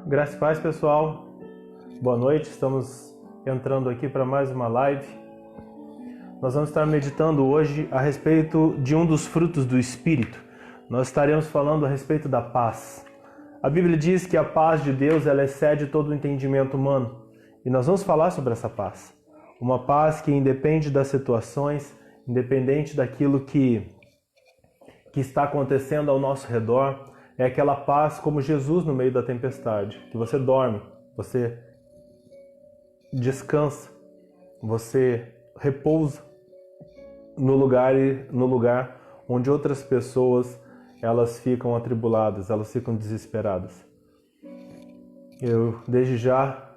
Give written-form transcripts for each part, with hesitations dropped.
Graça e paz, pessoal. Boa noite, estamos entrando aqui para mais uma live. Nós vamos estar meditando hoje a respeito de um dos frutos do Espírito. Nós estaremos falando a respeito da paz. A Bíblia diz que a paz de Deus ela excede todo o entendimento humano. E nós vamos falar sobre essa paz. Uma paz que independe das situações, independente daquilo que está acontecendo ao nosso redor. É aquela paz como Jesus no meio da tempestade, que você dorme, você descansa, você repousa no lugar onde outras pessoas elas ficam atribuladas, elas ficam desesperadas. Eu desde já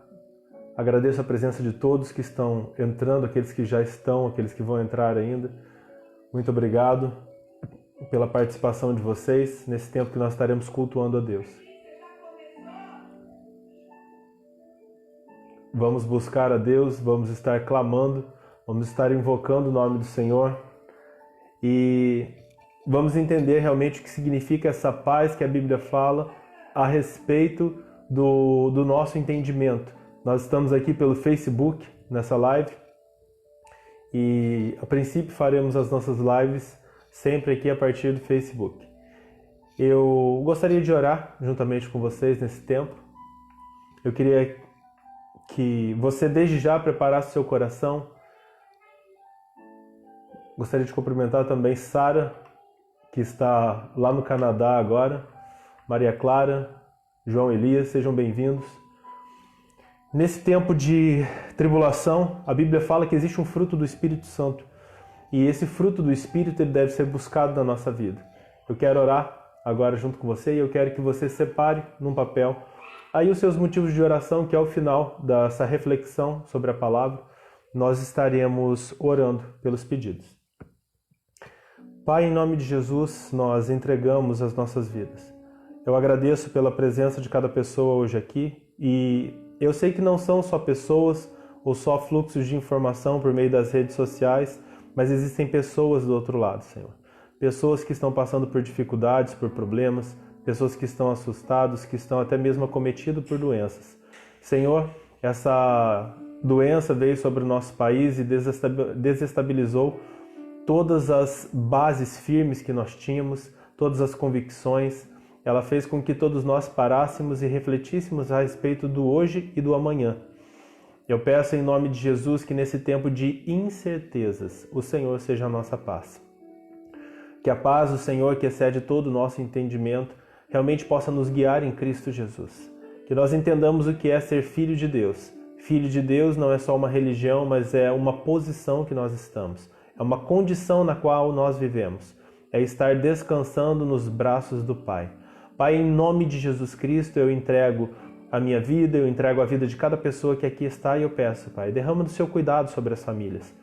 agradeço a presença de todos que estão entrando, aqueles que já estão, aqueles que vão entrar ainda. Muito obrigado pela participação de vocês nesse tempo que nós estaremos cultuando a Deus. Vamos buscar a Deus, vamos estar clamando, vamos estar invocando o nome do Senhor e vamos entender realmente o que significa essa paz que a Bíblia fala a respeito do nosso entendimento. Nós estamos aqui pelo Facebook nessa live e a princípio faremos as nossas lives sempre aqui a partir do Facebook. Eu gostaria de orar juntamente com vocês nesse tempo. Eu queria que você desde já preparasse seu coração. Gostaria de cumprimentar também Sara, que está lá no Canadá agora, Maria Clara, João Elias, sejam bem-vindos. Nesse tempo de tribulação, a Bíblia fala que existe um fruto do Espírito Santo. E esse fruto do Espírito ele deve ser buscado na nossa vida. Eu quero orar agora junto com você e eu quero que você separe num papel aí os seus motivos de oração, que ao final dessa reflexão sobre a palavra, nós estaremos orando pelos pedidos. Pai, em nome de Jesus, nós entregamos as nossas vidas. Eu agradeço pela presença de cada pessoa hoje aqui e eu sei que não são só pessoas ou só fluxos de informação por meio das redes sociais, mas existem pessoas do outro lado, Senhor. Pessoas que estão passando por dificuldades, por problemas, pessoas que estão assustadas, que estão até mesmo acometidas por doenças. Senhor, essa doença veio sobre o nosso país e desestabilizou todas as bases firmes que nós tínhamos, todas as convicções. Ela fez com que todos nós parássemos e refletíssemos a respeito do hoje e do amanhã. Eu peço em nome de Jesus que nesse tempo de incertezas, o Senhor seja a nossa paz. Que a paz do Senhor, que excede todo o nosso entendimento, realmente possa nos guiar em Cristo Jesus. Que nós entendamos o que é ser filho de Deus. Filho de Deus não é só uma religião, mas é uma posição que nós estamos. É uma condição na qual nós vivemos. É estar descansando nos braços do Pai. Pai, em nome de Jesus Cristo, eu entrego a minha vida, eu entrego a vida de cada pessoa que aqui está e eu peço, Pai, derrama do seu cuidado sobre as famílias.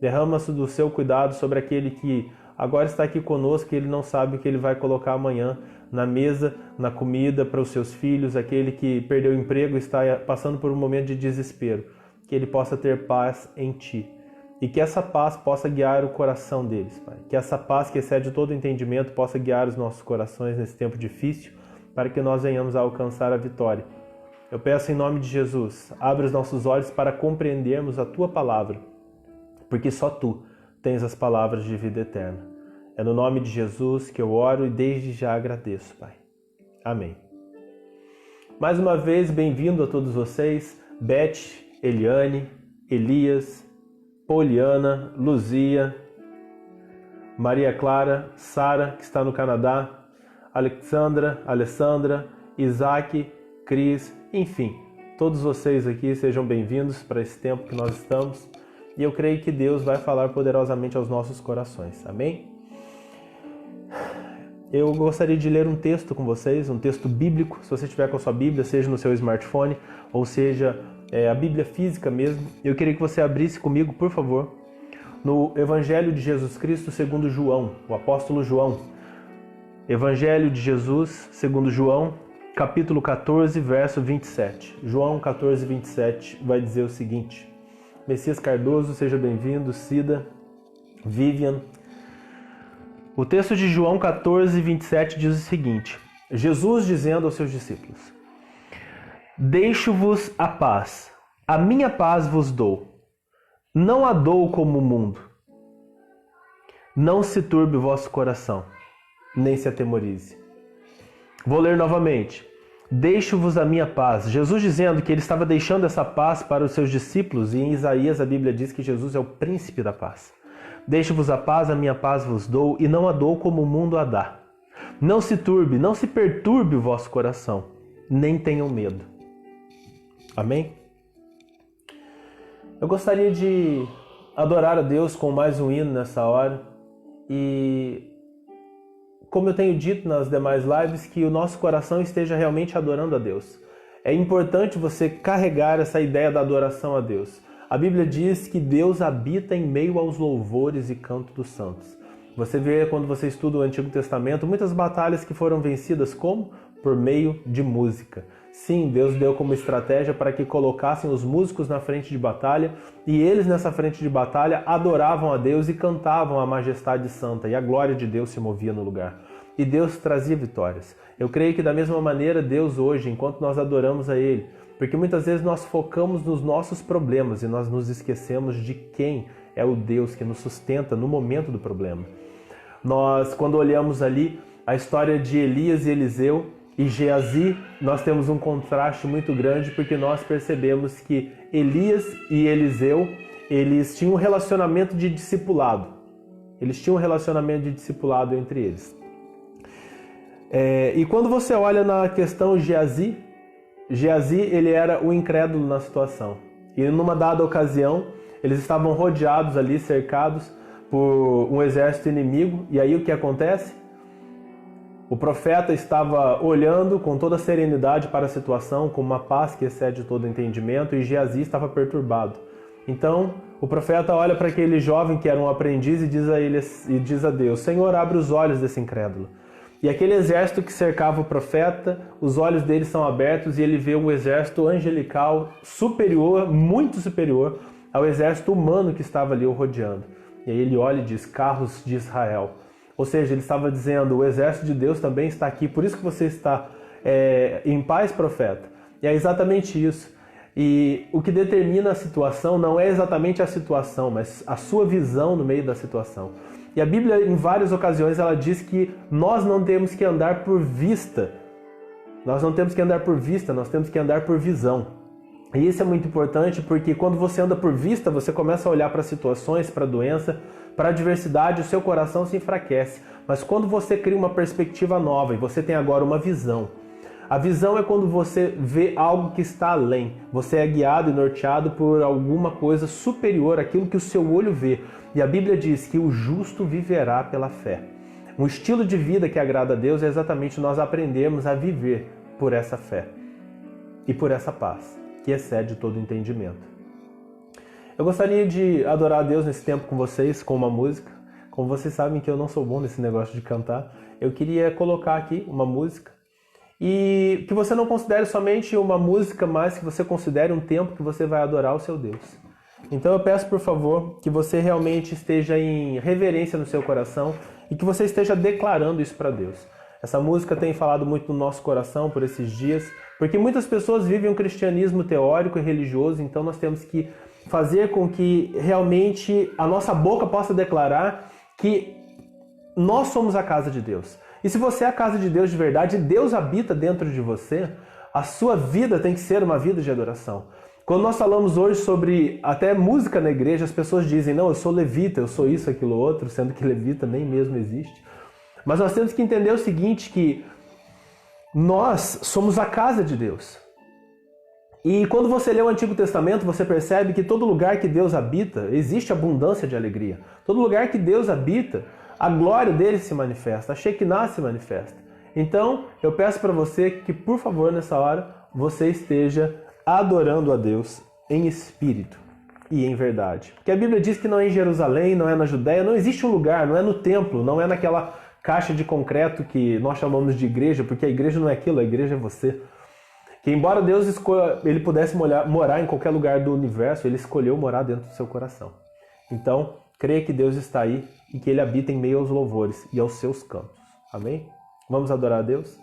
Derrama do seu cuidado sobre aquele que agora está aqui conosco e ele não sabe o que ele vai colocar amanhã na mesa, na comida para os seus filhos, aquele que perdeu o emprego e está passando por um momento de desespero. Que ele possa ter paz em Ti. E que essa paz possa guiar o coração deles, Pai. Que essa paz que excede todo o entendimento possa guiar os nossos corações nesse tempo difícil para que nós venhamos a alcançar a vitória. Eu peço em nome de Jesus, abre os nossos olhos para compreendermos a Tua palavra, porque só Tu tens as palavras de vida eterna. É no nome de Jesus que eu oro e desde já agradeço, Pai. Amém. Mais uma vez, bem-vindo a todos vocês, Beth, Eliane, Elias, Poliana, Luzia, Maria Clara, Sara, que está no Canadá, Alessandra, Isaac, Cris, enfim, todos vocês aqui sejam bem-vindos para esse tempo que nós estamos e eu creio que Deus vai falar poderosamente aos nossos corações, amém? Eu gostaria de ler um texto com vocês, um texto bíblico, se você estiver com a sua Bíblia, seja no seu smartphone ou seja a Bíblia física mesmo. Eu queria que você abrisse comigo, por favor, no Evangelho de Jesus Cristo segundo João, o apóstolo João. Evangelho de Jesus segundo João, capítulo 14, verso 27. João 14, 27 vai dizer o seguinte: Messias Cardoso, seja bem-vindo, Cida, Vivian. O texto de João 14, 27 diz o seguinte: Jesus dizendo aos seus discípulos: Deixo-vos a paz. A minha paz vos dou. Não a dou como o mundo. Não se turbe o vosso coração, nem se atemorize. Vou ler novamente. Deixo-vos a minha paz. Jesus dizendo que ele estava deixando essa paz para os seus discípulos, e em Isaías a Bíblia diz que Jesus é o príncipe da paz. Deixo-vos a paz, a minha paz vos dou, e não a dou como o mundo a dá. Não se turbe, não se perturbe o vosso coração, nem tenham medo. Amém? Eu gostaria de adorar a Deus com mais um hino nessa hora, e como eu tenho dito nas demais lives, que o nosso coração esteja realmente adorando a Deus. É importante você carregar essa ideia da adoração a Deus. A Bíblia diz que Deus habita em meio aos louvores e canto dos santos. Você vê quando você estuda o Antigo Testamento, muitas batalhas que foram vencidas como? Por meio de música. Sim, Deus deu como estratégia para que colocassem os músicos na frente de batalha, e eles nessa frente de batalha adoravam a Deus e cantavam a majestade santa, e a glória de Deus se movia no lugar. E Deus trazia vitórias. Eu creio que da mesma maneira Deus hoje, enquanto nós adoramos a Ele, porque muitas vezes nós focamos nos nossos problemas e nós nos esquecemos de quem é o Deus que nos sustenta no momento do problema. Nós, quando olhamos ali a história de Elias e Eliseu e Geazi, nós temos um contraste muito grande, porque nós percebemos que Elias e Eliseu, eles tinham um relacionamento de discipulado. Eles tinham um relacionamento de discipulado entre eles. E quando você olha na questão Geazi, ele era o incrédulo na situação. E numa dada ocasião, eles estavam rodeados ali, cercados por um exército inimigo. E aí o que acontece? O profeta estava olhando com toda serenidade para a situação, com uma paz que excede todo entendimento, e Geazi estava perturbado. Então, o profeta olha para aquele jovem que era um aprendiz e diz a Deus: Senhor, abre os olhos desse incrédulo. E aquele exército que cercava o profeta, os olhos dele são abertos e ele vê um exército angelical superior, muito superior ao exército humano que estava ali o rodeando. E aí ele olha e diz: carros de Israel. Ou seja, ele estava dizendo: o exército de Deus também está aqui, por isso que você está em paz, profeta. E é exatamente isso. E o que determina a situação não é exatamente a situação, mas a sua visão no meio da situação. E a Bíblia, em várias ocasiões, ela diz que nós não temos que andar por vista. Nós não temos que andar por vista, nós temos que andar por visão. E isso é muito importante, porque quando você anda por vista, você começa a olhar para situações, para a doença, para a adversidade, o seu coração se enfraquece. Mas quando você cria uma perspectiva nova e você tem agora uma visão, a visão é quando você vê algo que está além. Você é guiado e norteado por alguma coisa superior àquilo que o seu olho vê. E a Bíblia diz que o justo viverá pela fé. Um estilo de vida que agrada a Deus é exatamente nós aprendermos a viver por essa fé e por essa paz, que excede todo entendimento. Eu gostaria de adorar a Deus nesse tempo com vocês, com uma música. Como vocês sabem que eu não sou bom nesse negócio de cantar, eu queria colocar aqui uma música. E que você não considere somente uma música, mas que você considere um tempo que você vai adorar o seu Deus. Então eu peço, por favor, que você realmente esteja em reverência no seu coração e que você esteja declarando isso para Deus. Essa música tem falado muito no nosso coração por esses dias, porque muitas pessoas vivem um cristianismo teórico e religioso, então nós temos que fazer com que realmente a nossa boca possa declarar que nós somos a casa de Deus. E se você é a casa de Deus de verdade, Deus habita dentro de você, a sua vida tem que ser uma vida de adoração. Quando nós falamos hoje sobre até música na igreja, as pessoas dizem: não, eu sou levita, eu sou isso, aquilo, outro, sendo que levita nem mesmo existe. Mas nós temos que entender o seguinte, que nós somos a casa de Deus. E quando você lê o Antigo Testamento, você percebe que todo lugar que Deus habita, existe abundância de alegria. Todo lugar que Deus habita, a glória dele se manifesta, a Shekinah se manifesta. Então, eu peço para você que, por favor, nessa hora, você esteja adorando a Deus em espírito e em verdade. Porque a Bíblia diz que não é em Jerusalém, não é na Judéia, não existe um lugar, não é no templo, não é naquela caixa de concreto que nós chamamos de igreja, porque a igreja não é aquilo, a igreja é você. Que embora Deus ele pudesse morar em qualquer lugar do universo, ele escolheu morar dentro do seu coração. Então, creia que Deus está aí e que ele habita em meio aos louvores e aos seus cantos. Amém? Vamos adorar a Deus?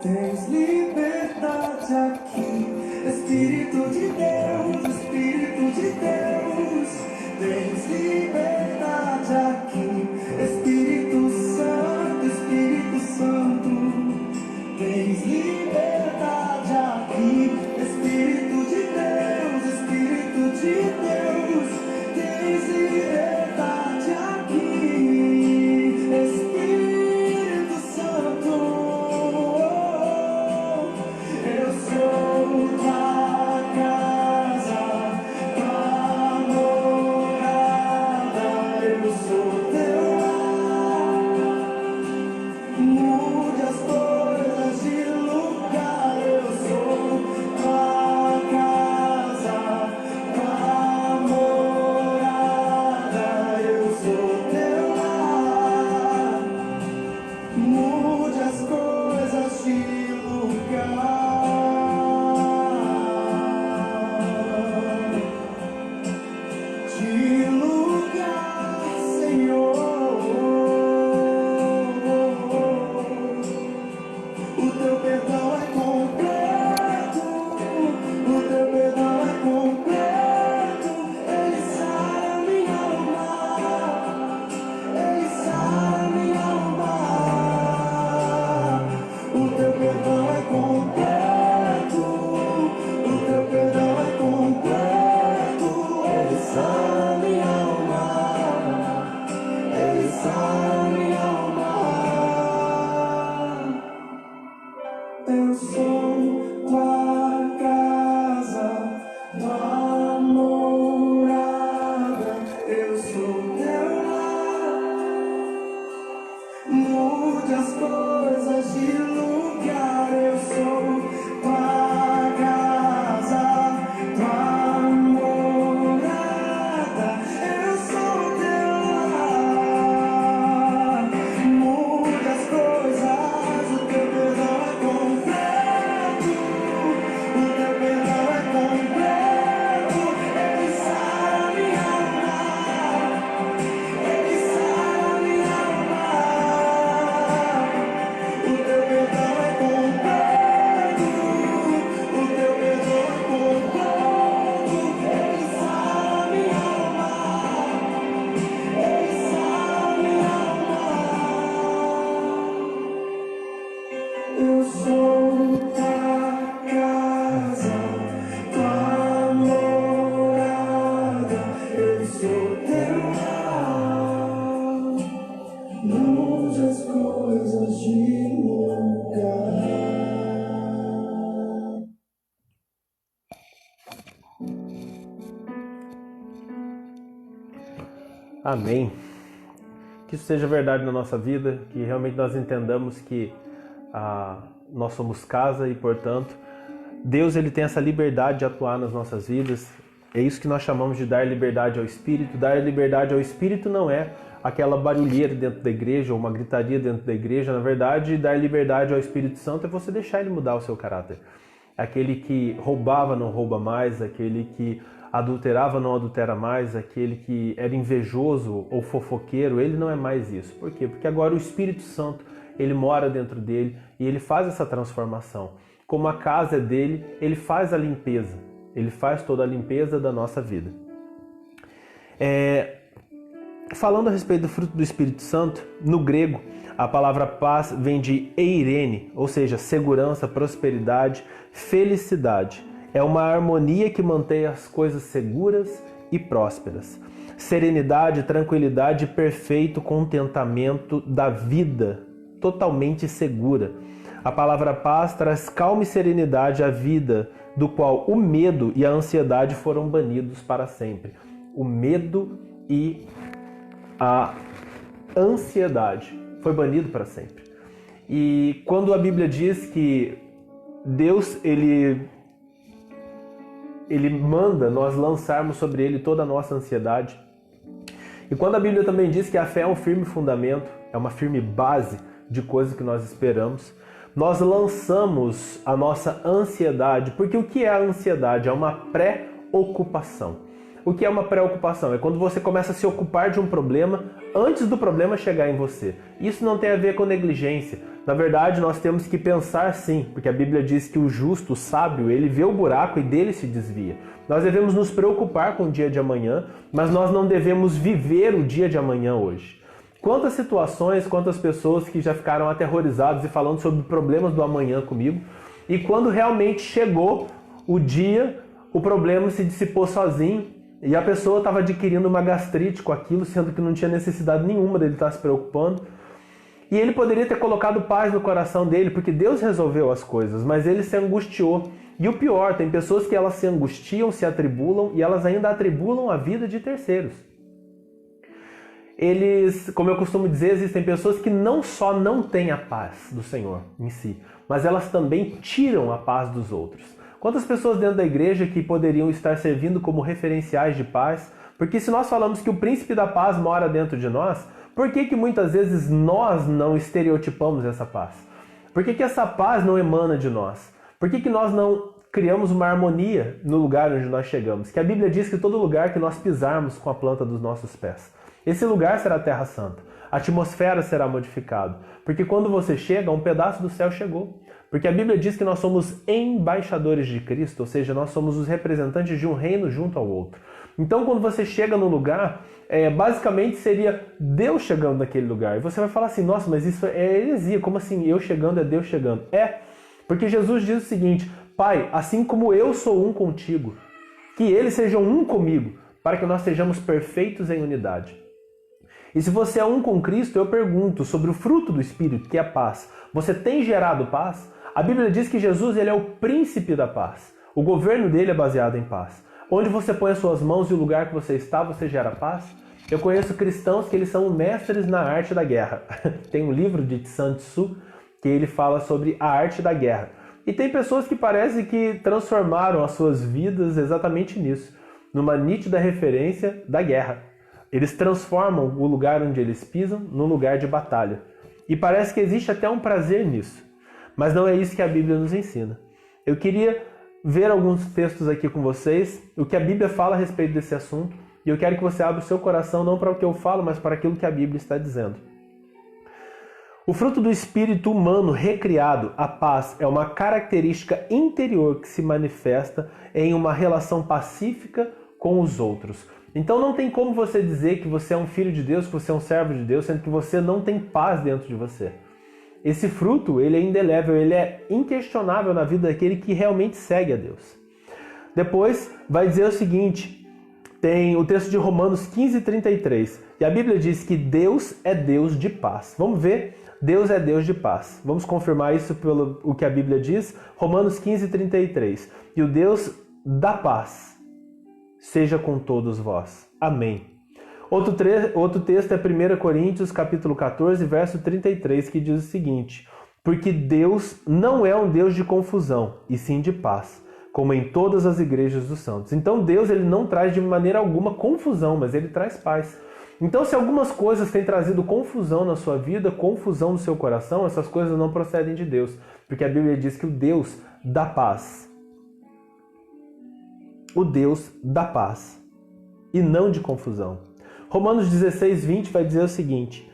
Tens liberdade aqui, Espírito de Deus, Espírito de Deus. Tens liberdade aqui, Espírito Santo, Espírito Santo. Tens liberdade aqui, Espírito de Deus, Espírito de Deus. Tens liberdade aqui, Espírito Santo. Eu sou tua casa, tua morada. Eu sou teu lar. Mude as coisas de lugar. Eu sou tua casa, tua morada. Eu sou teu lar. Mude as coisas de lugar. De lugar, Senhor. O teu perdão é completo, o teu perdão é completo. Ele sara minha alma, ele sara minha alma. O teu perdão é completo, o teu perdão é completo. Ele sara minha alma, ele sara minha alma. Eu sou tua casa, tua morada. Eu sou teu lar. Mude as coisas de lugar. Eu sou tua casa, tua morada. Eu sou teu lar. Mude as coisas. O teu perdão é completo, o teu perdão é completo. Ele sara minha alma, ele sara minha alma. O teu perdão é completo, o teu perdão é completo. Ele sara minha alma, ele sara minha alma. Eu sou tua casa, tua morada. Eu sou teu lar. Mude as coisas de lugar. Amém. Que isso seja verdade na nossa vida, que realmente nós entendamos que nós somos casa e, portanto, Deus ele tem essa liberdade de atuar nas nossas vidas. É isso que nós chamamos de dar liberdade ao Espírito. Dar liberdade ao Espírito não é aquela barulheira dentro da igreja ou uma gritaria dentro da igreja. Na verdade, dar liberdade ao Espírito Santo é você deixar ele mudar o seu caráter. Aquele que roubava não rouba mais, aquele que adulterava não adultera mais, aquele que era invejoso ou fofoqueiro, ele não é mais isso. Por quê? Porque agora o Espírito Santo, ele mora dentro dele e ele faz essa transformação. Como a casa é dele, ele faz a limpeza, ele faz toda a limpeza da nossa vida. Falando a respeito do fruto do Espírito Santo, no grego, a palavra paz vem de eirene, ou seja, segurança, prosperidade, felicidade. É uma harmonia que mantém as coisas seguras e prósperas. Serenidade, tranquilidade e perfeito contentamento da vida, totalmente segura. A palavra paz traz calma e serenidade à vida, do qual o medo e a ansiedade foram banidos para sempre. O medo e a ansiedade foi banido para sempre. E quando a Bíblia diz que Deus, ele manda nós lançarmos sobre ele toda a nossa ansiedade. E quando a Bíblia também diz que a fé é um firme fundamento, é uma firme base de coisas que nós esperamos, nós lançamos a nossa ansiedade, porque o que é a ansiedade? É uma pré-ocupação. o que é uma preocupação? É quando você começa a se ocupar de um problema antes do problema chegar em você. Isso não tem a ver com negligência. Na verdade, nós temos que pensar sim, porque a Bíblia diz que o justo, o sábio, ele vê o buraco e dele se desvia. Nós devemos nos preocupar com o dia de amanhã, mas nós não devemos viver o dia de amanhã hoje. Quantas situações, quantas pessoas que já ficaram aterrorizadas e falando sobre problemas do amanhã comigo, e quando realmente chegou o dia, o problema se dissipou sozinho e a pessoa estava adquirindo uma gastrite com aquilo, sendo que não tinha necessidade nenhuma dele estar se preocupando. E ele poderia ter colocado paz no coração dele, porque Deus resolveu as coisas, mas ele se angustiou. E o pior, tem pessoas que elas se angustiam, se atribulam e elas ainda atribulam a vida de terceiros. Eles, como eu costumo dizer, existem pessoas que não só não têm a paz do Senhor em si, mas elas também tiram a paz dos outros. Quantas pessoas dentro da igreja que poderiam estar servindo como referenciais de paz? Porque se nós falamos que o príncipe da paz mora dentro de nós, por que muitas vezes nós não estereotipamos essa paz? Por que essa paz não emana de nós? Por que nós não criamos uma harmonia no lugar onde nós chegamos? Que a Bíblia diz que todo lugar que nós pisarmos com a planta dos nossos pés, esse lugar será a Terra Santa. A atmosfera será modificada. Porque quando você chega, um pedaço do céu chegou. Porque a Bíblia diz que nós somos embaixadores de Cristo, ou seja, nós somos os representantes de um reino junto ao outro. Então, quando você chega no lugar, basicamente seria Deus chegando naquele lugar. E você vai falar assim, nossa, mas isso é heresia. Como assim eu chegando é Deus chegando? Porque Jesus diz o seguinte, Pai, assim como eu sou um contigo, que eles sejam um comigo, para que nós sejamos perfeitos em unidade. E se você é um com Cristo, eu pergunto sobre o fruto do Espírito, que é a paz. Você tem gerado paz? A Bíblia diz que Jesus ele é o príncipe da paz. O governo dele é baseado em paz. Onde você põe as suas mãos e o lugar que você está, você gera paz? Eu conheço cristãos que eles são mestres na arte da guerra. Tem um livro de Sun Tzu que ele fala sobre a arte da guerra. E tem pessoas que parecem que transformaram as suas vidas exatamente nisso, numa nítida referência da guerra. Eles transformam o lugar onde eles pisam num lugar de batalha. E parece que existe até um prazer nisso. Mas não é isso que a Bíblia nos ensina. Eu queria ver alguns textos aqui com vocês, o que a Bíblia fala a respeito desse assunto, e eu quero que você abra o seu coração não para o que eu falo, mas para aquilo que a Bíblia está dizendo. O fruto do espírito humano recriado, a paz, é uma característica interior que se manifesta em uma relação pacífica com os outros. Então não tem como você dizer que você é um filho de Deus, que você é um servo de Deus, sendo que você não tem paz dentro de você. Esse fruto, ele é indelével, ele é inquestionável na vida daquele que realmente segue a Deus. Depois vai dizer o seguinte, tem o texto de Romanos 15:33, e a Bíblia diz que Deus é Deus de paz. Vamos ver? Deus é Deus de paz. Vamos confirmar isso pelo o que a Bíblia diz? Romanos 15:33, e o Deus da paz seja com todos vós. Amém. Outro texto é 1 Coríntios, capítulo 14, verso 33, que diz o seguinte, porque Deus não é um Deus de confusão, e sim de paz, como em todas as igrejas dos santos. Então Deus ele não traz de maneira alguma confusão, mas ele traz paz. Então se algumas coisas têm trazido confusão na sua vida, confusão no seu coração, essas coisas não procedem de Deus, porque a Bíblia diz que o Deus dá paz. O Deus da paz e não de confusão. Romanos 16:20 vai dizer o seguinte,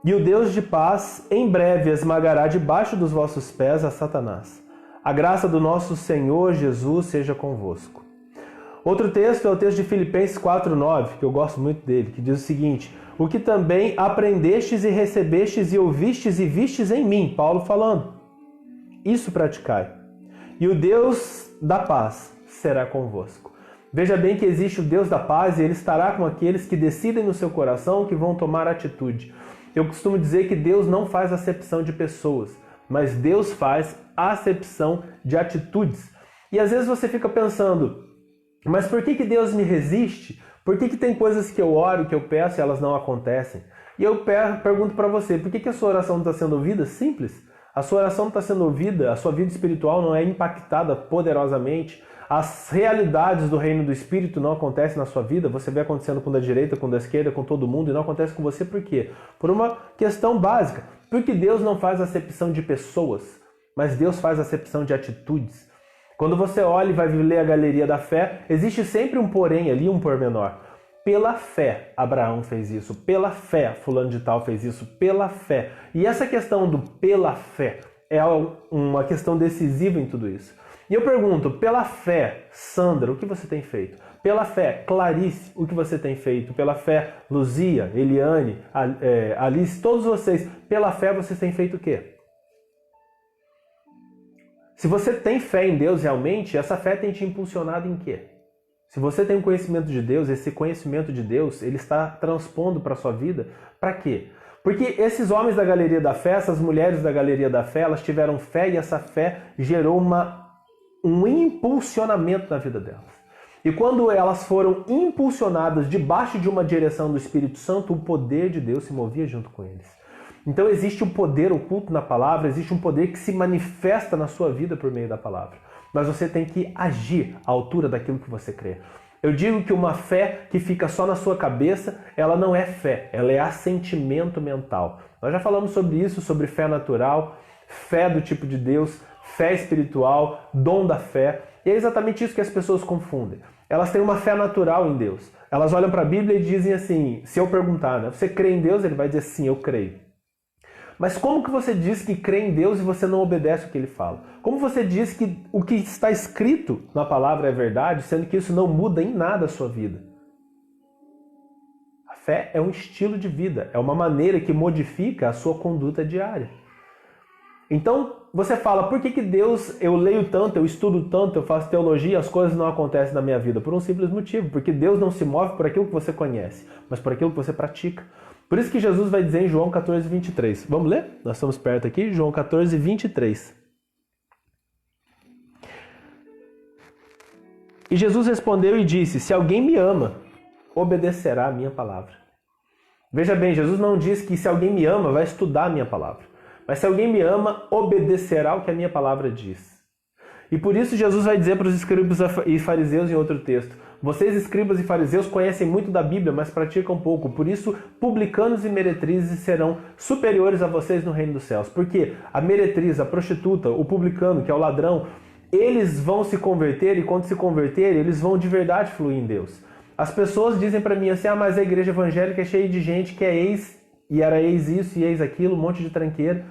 e o Deus de paz em breve esmagará debaixo dos vossos pés a Satanás. A graça do nosso Senhor Jesus seja convosco. Outro texto é o texto de Filipenses 4:9, que eu gosto muito dele, que diz o seguinte, o que também aprendestes e recebestes e ouvistes e vistes em mim, Paulo falando, isso praticai, e o Deus da paz será convosco. Veja bem que existe o Deus da paz e Ele estará com aqueles que decidem no seu coração que vão tomar atitude. Eu costumo dizer que Deus não faz acepção de pessoas, mas Deus faz acepção de atitudes. E às vezes você fica pensando, mas por que Deus me resiste? Por que tem coisas que eu oro, que eu peço e elas não acontecem? E eu pergunto para você, por que a sua oração não está sendo ouvida? Simples. A sua oração não está sendo ouvida, a sua vida espiritual não é impactada poderosamente, as realidades do reino do Espírito não acontecem na sua vida, você vê acontecendo com o da direita, com o da esquerda, com todo mundo, e não acontece com você por quê? Por uma questão básica, porque Deus não faz acepção de pessoas, mas Deus faz acepção de atitudes. Quando você olha e vai ler a galeria da fé, existe sempre um porém ali, um pormenor. Pela fé, Abraão fez isso. Pela fé, fulano de tal fez isso. Pela fé. E essa questão do pela fé é uma questão decisiva em tudo isso. E eu pergunto, pela fé, Sandra, o que você tem feito? Pela fé, Clarice, o que você tem feito? Pela fé, Luzia, Eliane, Alice, todos vocês, pela fé vocês têm feito o quê? Se você tem fé em Deus realmente, essa fé tem te impulsionado em quê? Se você tem um conhecimento de Deus, esse conhecimento de Deus, ele está transpondo para a sua vida, para quê? Porque esses homens da galeria da fé, essas mulheres da galeria da fé, elas tiveram fé e essa fé gerou um impulsionamento na vida delas. E quando elas foram impulsionadas debaixo de uma direção do Espírito Santo, o poder de Deus se movia junto com eles. Então existe um poder oculto na palavra, existe um poder que se manifesta na sua vida por meio da palavra. Mas você tem que agir à altura daquilo que você crê. Eu digo que uma fé que fica só na sua cabeça, ela não é fé, ela é assentimento mental. Nós já falamos sobre isso, sobre fé natural, fé do tipo de Deus, fé espiritual, dom da fé. E é exatamente isso que as pessoas confundem. Elas têm uma fé natural em Deus. Elas olham para a Bíblia e dizem assim, se eu perguntar, né, você crê em Deus? Ele vai dizer sim, eu creio. Mas como que você diz que crê em Deus e você não obedece o que ele fala? Como você diz que o que está escrito na palavra é verdade, sendo que isso não muda em nada a sua vida? A fé é um estilo de vida, é uma maneira que modifica a sua conduta diária. Então, você fala, por que Deus, eu leio tanto, eu estudo tanto, eu faço teologia, as coisas não acontecem na minha vida? Por um simples motivo, porque Deus não se move por aquilo que você conhece, mas por aquilo que você pratica. Por isso que Jesus vai dizer em João 14, 23. Vamos ler? Nós estamos perto aqui, João 14, 23. E Jesus respondeu e disse, se alguém me ama, obedecerá a minha palavra. Veja bem, Jesus não diz que se alguém me ama, vai estudar a minha palavra. Mas se alguém me ama, obedecerá o que a minha palavra diz. E por isso Jesus vai dizer para os escribas e fariseus em outro texto, vocês escribas e fariseus conhecem muito da Bíblia, mas praticam pouco. Por isso, publicanos e meretrizes serão superiores a vocês no reino dos céus. Porque a meretriz, a prostituta, o publicano, que é o ladrão, eles vão se converter e quando se converterem, eles vão de verdade fluir em Deus. As pessoas dizem para mim assim, mas a igreja evangélica é cheia de gente que é ex, e era ex isso e ex aquilo, um monte de tranqueiro.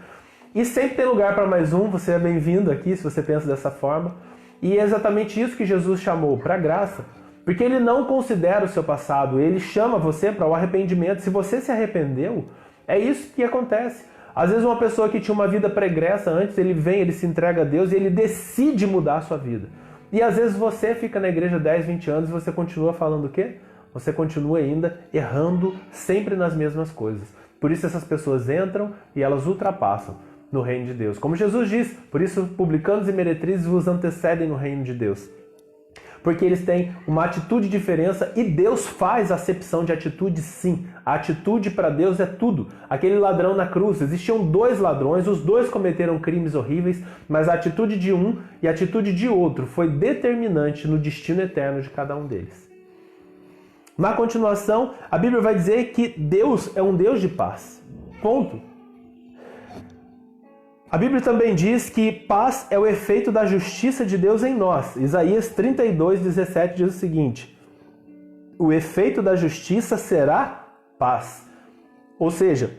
E sempre tem lugar para mais um, você é bem-vindo aqui se você pensa dessa forma. E é exatamente isso que Jesus chamou, para a graça. Porque ele não considera o seu passado, ele chama você para o arrependimento. Se você se arrependeu, é isso que acontece. Às vezes uma pessoa que tinha uma vida pregressa antes, ele vem, ele se entrega a Deus e ele decide mudar a sua vida. E às vezes você fica na igreja 10, 20 anos e você continua falando o quê? Você continua ainda errando sempre nas mesmas coisas. Por isso essas pessoas entram e elas ultrapassam no reino de Deus. Como Jesus diz, por isso publicanos e meretrizes vos antecedem no reino de Deus. Porque eles têm uma atitude de diferença e Deus faz acepção de atitude sim. A atitude para Deus é tudo. Aquele ladrão na cruz, existiam dois ladrões, os dois cometeram crimes horríveis, mas a atitude de um e a atitude de outro foi determinante no destino eterno de cada um deles. Na continuação, a Bíblia vai dizer que Deus é um Deus de paz. Ponto. A Bíblia também diz que paz é o efeito da justiça de Deus em nós. Isaías 32, 17 diz o seguinte, o efeito da justiça será paz. Ou seja,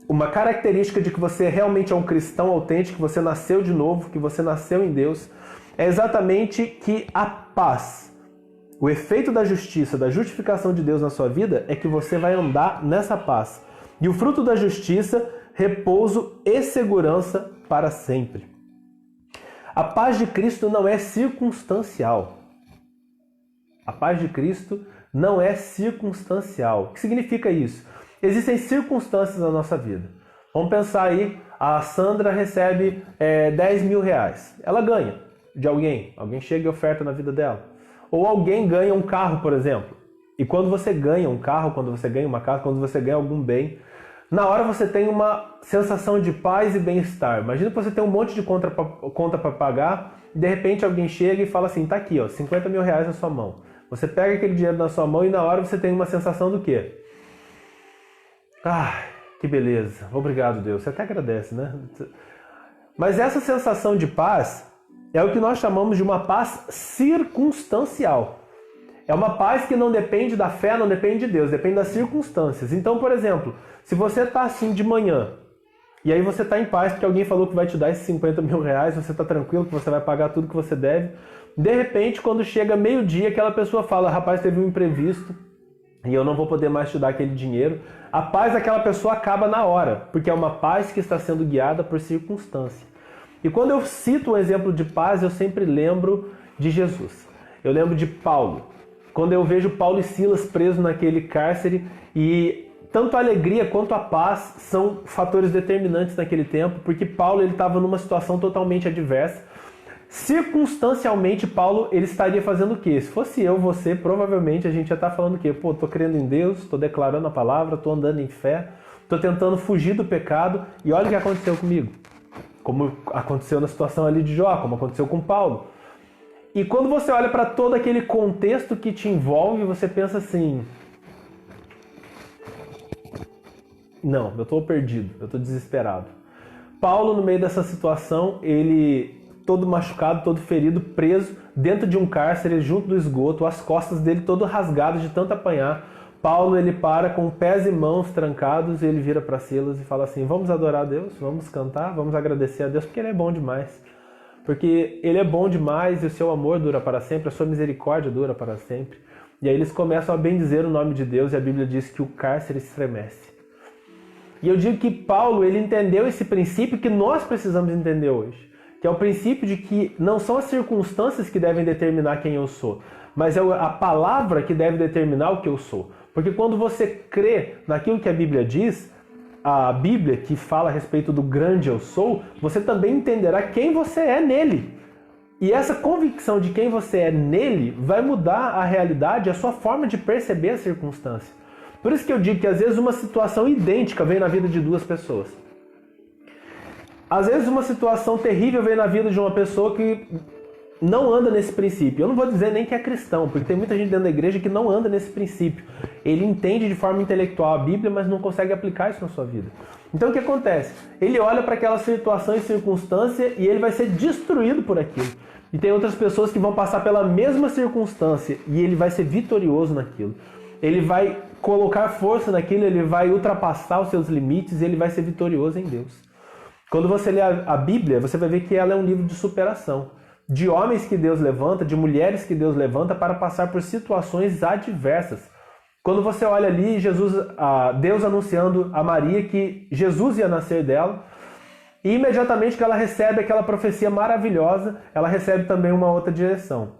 uma característica de que você realmente é um cristão autêntico, que você nasceu de novo, que você nasceu em Deus, é exatamente que a paz, o efeito da justiça, da justificação de Deus na sua vida, é que você vai andar nessa paz. E o fruto da justiça, repouso e segurança para sempre. A paz de Cristo não é circunstancial. A paz de Cristo não é circunstancial. O que significa isso? Existem circunstâncias na nossa vida. Vamos pensar aí, a Sandra recebe 10 mil reais. Ela ganha de alguém. Alguém chega e oferta na vida dela. Ou alguém ganha um carro, por exemplo. E quando você ganha um carro, quando você ganha uma casa, quando você ganha algum bem, na hora você tem uma sensação de paz e bem-estar. Imagina que você tem um monte de conta para pagar e de repente alguém chega e fala assim, tá aqui, ó, 50 mil reais na sua mão. Você pega aquele dinheiro na sua mão e na hora você tem uma sensação do quê? Ah, que beleza. Obrigado, Deus. Você até agradece, né? Mas essa sensação de paz, é o que nós chamamos de uma paz circunstancial. É uma paz que não depende da fé, não depende de Deus, depende das circunstâncias. Então, por exemplo, se você está assim de manhã, e aí você está em paz porque alguém falou que vai te dar esses 50 mil reais, você está tranquilo que você vai pagar tudo que você deve. De repente, quando chega meio-dia, aquela pessoa fala, rapaz, teve um imprevisto e eu não vou poder mais te dar aquele dinheiro. A paz daquela pessoa acaba na hora, porque é uma paz que está sendo guiada por circunstância. E quando eu cito um exemplo de paz, eu sempre lembro de Jesus. Eu lembro de Paulo. Quando eu vejo Paulo e Silas presos naquele cárcere e tanto a alegria quanto a paz são fatores determinantes naquele tempo, porque Paulo estava numa situação totalmente adversa. Circunstancialmente, Paulo ele estaria fazendo o quê? Se fosse eu, você, provavelmente a gente ia estar falando o quê? Pô, tô crendo em Deus, tô declarando a palavra, tô andando em fé, tô tentando fugir do pecado, e olha o que aconteceu comigo. Como aconteceu na situação ali de Jó, como aconteceu com Paulo. E quando você olha para todo aquele contexto que te envolve, você pensa assim, não, eu estou perdido, eu estou desesperado. Paulo, no meio dessa situação, ele todo machucado, todo ferido, preso dentro de um cárcere, junto do esgoto, as costas dele todo rasgadas de tanto apanhar. Paulo, ele para com pés e mãos trancados e ele vira para Silas e fala assim, vamos adorar a Deus, vamos cantar, vamos agradecer a Deus, porque Ele é bom demais. Porque Ele é bom demais e o seu amor dura para sempre, a sua misericórdia dura para sempre. E aí eles começam a bendizer o nome de Deus e a Bíblia diz que o cárcere estremece. E eu digo que Paulo, ele entendeu esse princípio que nós precisamos entender hoje. Que é o princípio de que não são as circunstâncias que devem determinar quem eu sou, mas é a palavra que deve determinar o que eu sou. Porque quando você crê naquilo que a Bíblia diz, a Bíblia que fala a respeito do grande eu sou, você também entenderá quem você é nele. E essa convicção de quem você é nele vai mudar a realidade, a sua forma de perceber a circunstância. Por isso que eu digo que às vezes uma situação idêntica vem na vida de duas pessoas. Às vezes uma situação terrível vem na vida de uma pessoa que não anda nesse princípio. Eu não vou dizer nem que é cristão, porque tem muita gente dentro da igreja que não anda nesse princípio. Ele entende de forma intelectual a Bíblia, mas não consegue aplicar isso na sua vida. Então o que acontece? Ele olha para aquela situação e circunstância e ele vai ser destruído por aquilo. E tem outras pessoas que vão passar pela mesma circunstância e ele vai ser vitorioso naquilo. Ele vai colocar força naquilo, ele vai ultrapassar os seus limites e ele vai ser vitorioso em Deus. Quando você lê a Bíblia, você vai ver que ela é um livro de superação. De homens que Deus levanta, de mulheres que Deus levanta para passar por situações adversas. Quando você olha ali, Deus anunciando a Maria que Jesus ia nascer dela, e imediatamente que ela recebe aquela profecia maravilhosa, ela recebe também uma outra direção.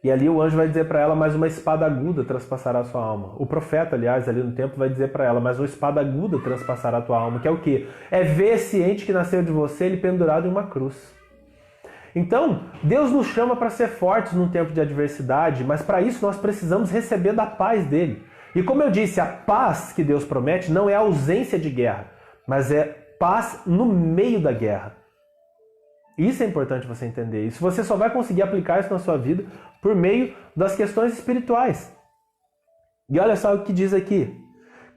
E ali o anjo vai dizer para ela, mas uma espada aguda traspassará a sua alma. O profeta, aliás, ali no templo vai dizer para ela, mas uma espada aguda traspassará a tua alma. Que é o quê? É ver esse ente que nasceu de você, ele pendurado em uma cruz. Então, Deus nos chama para ser fortes num tempo de adversidade, mas para isso nós precisamos receber da paz dele. E como eu disse, a paz que Deus promete não é a ausência de guerra, mas é paz no meio da guerra. Isso é importante você entender. Isso você só vai conseguir aplicar isso na sua vida por meio das questões espirituais. E olha só o que diz aqui.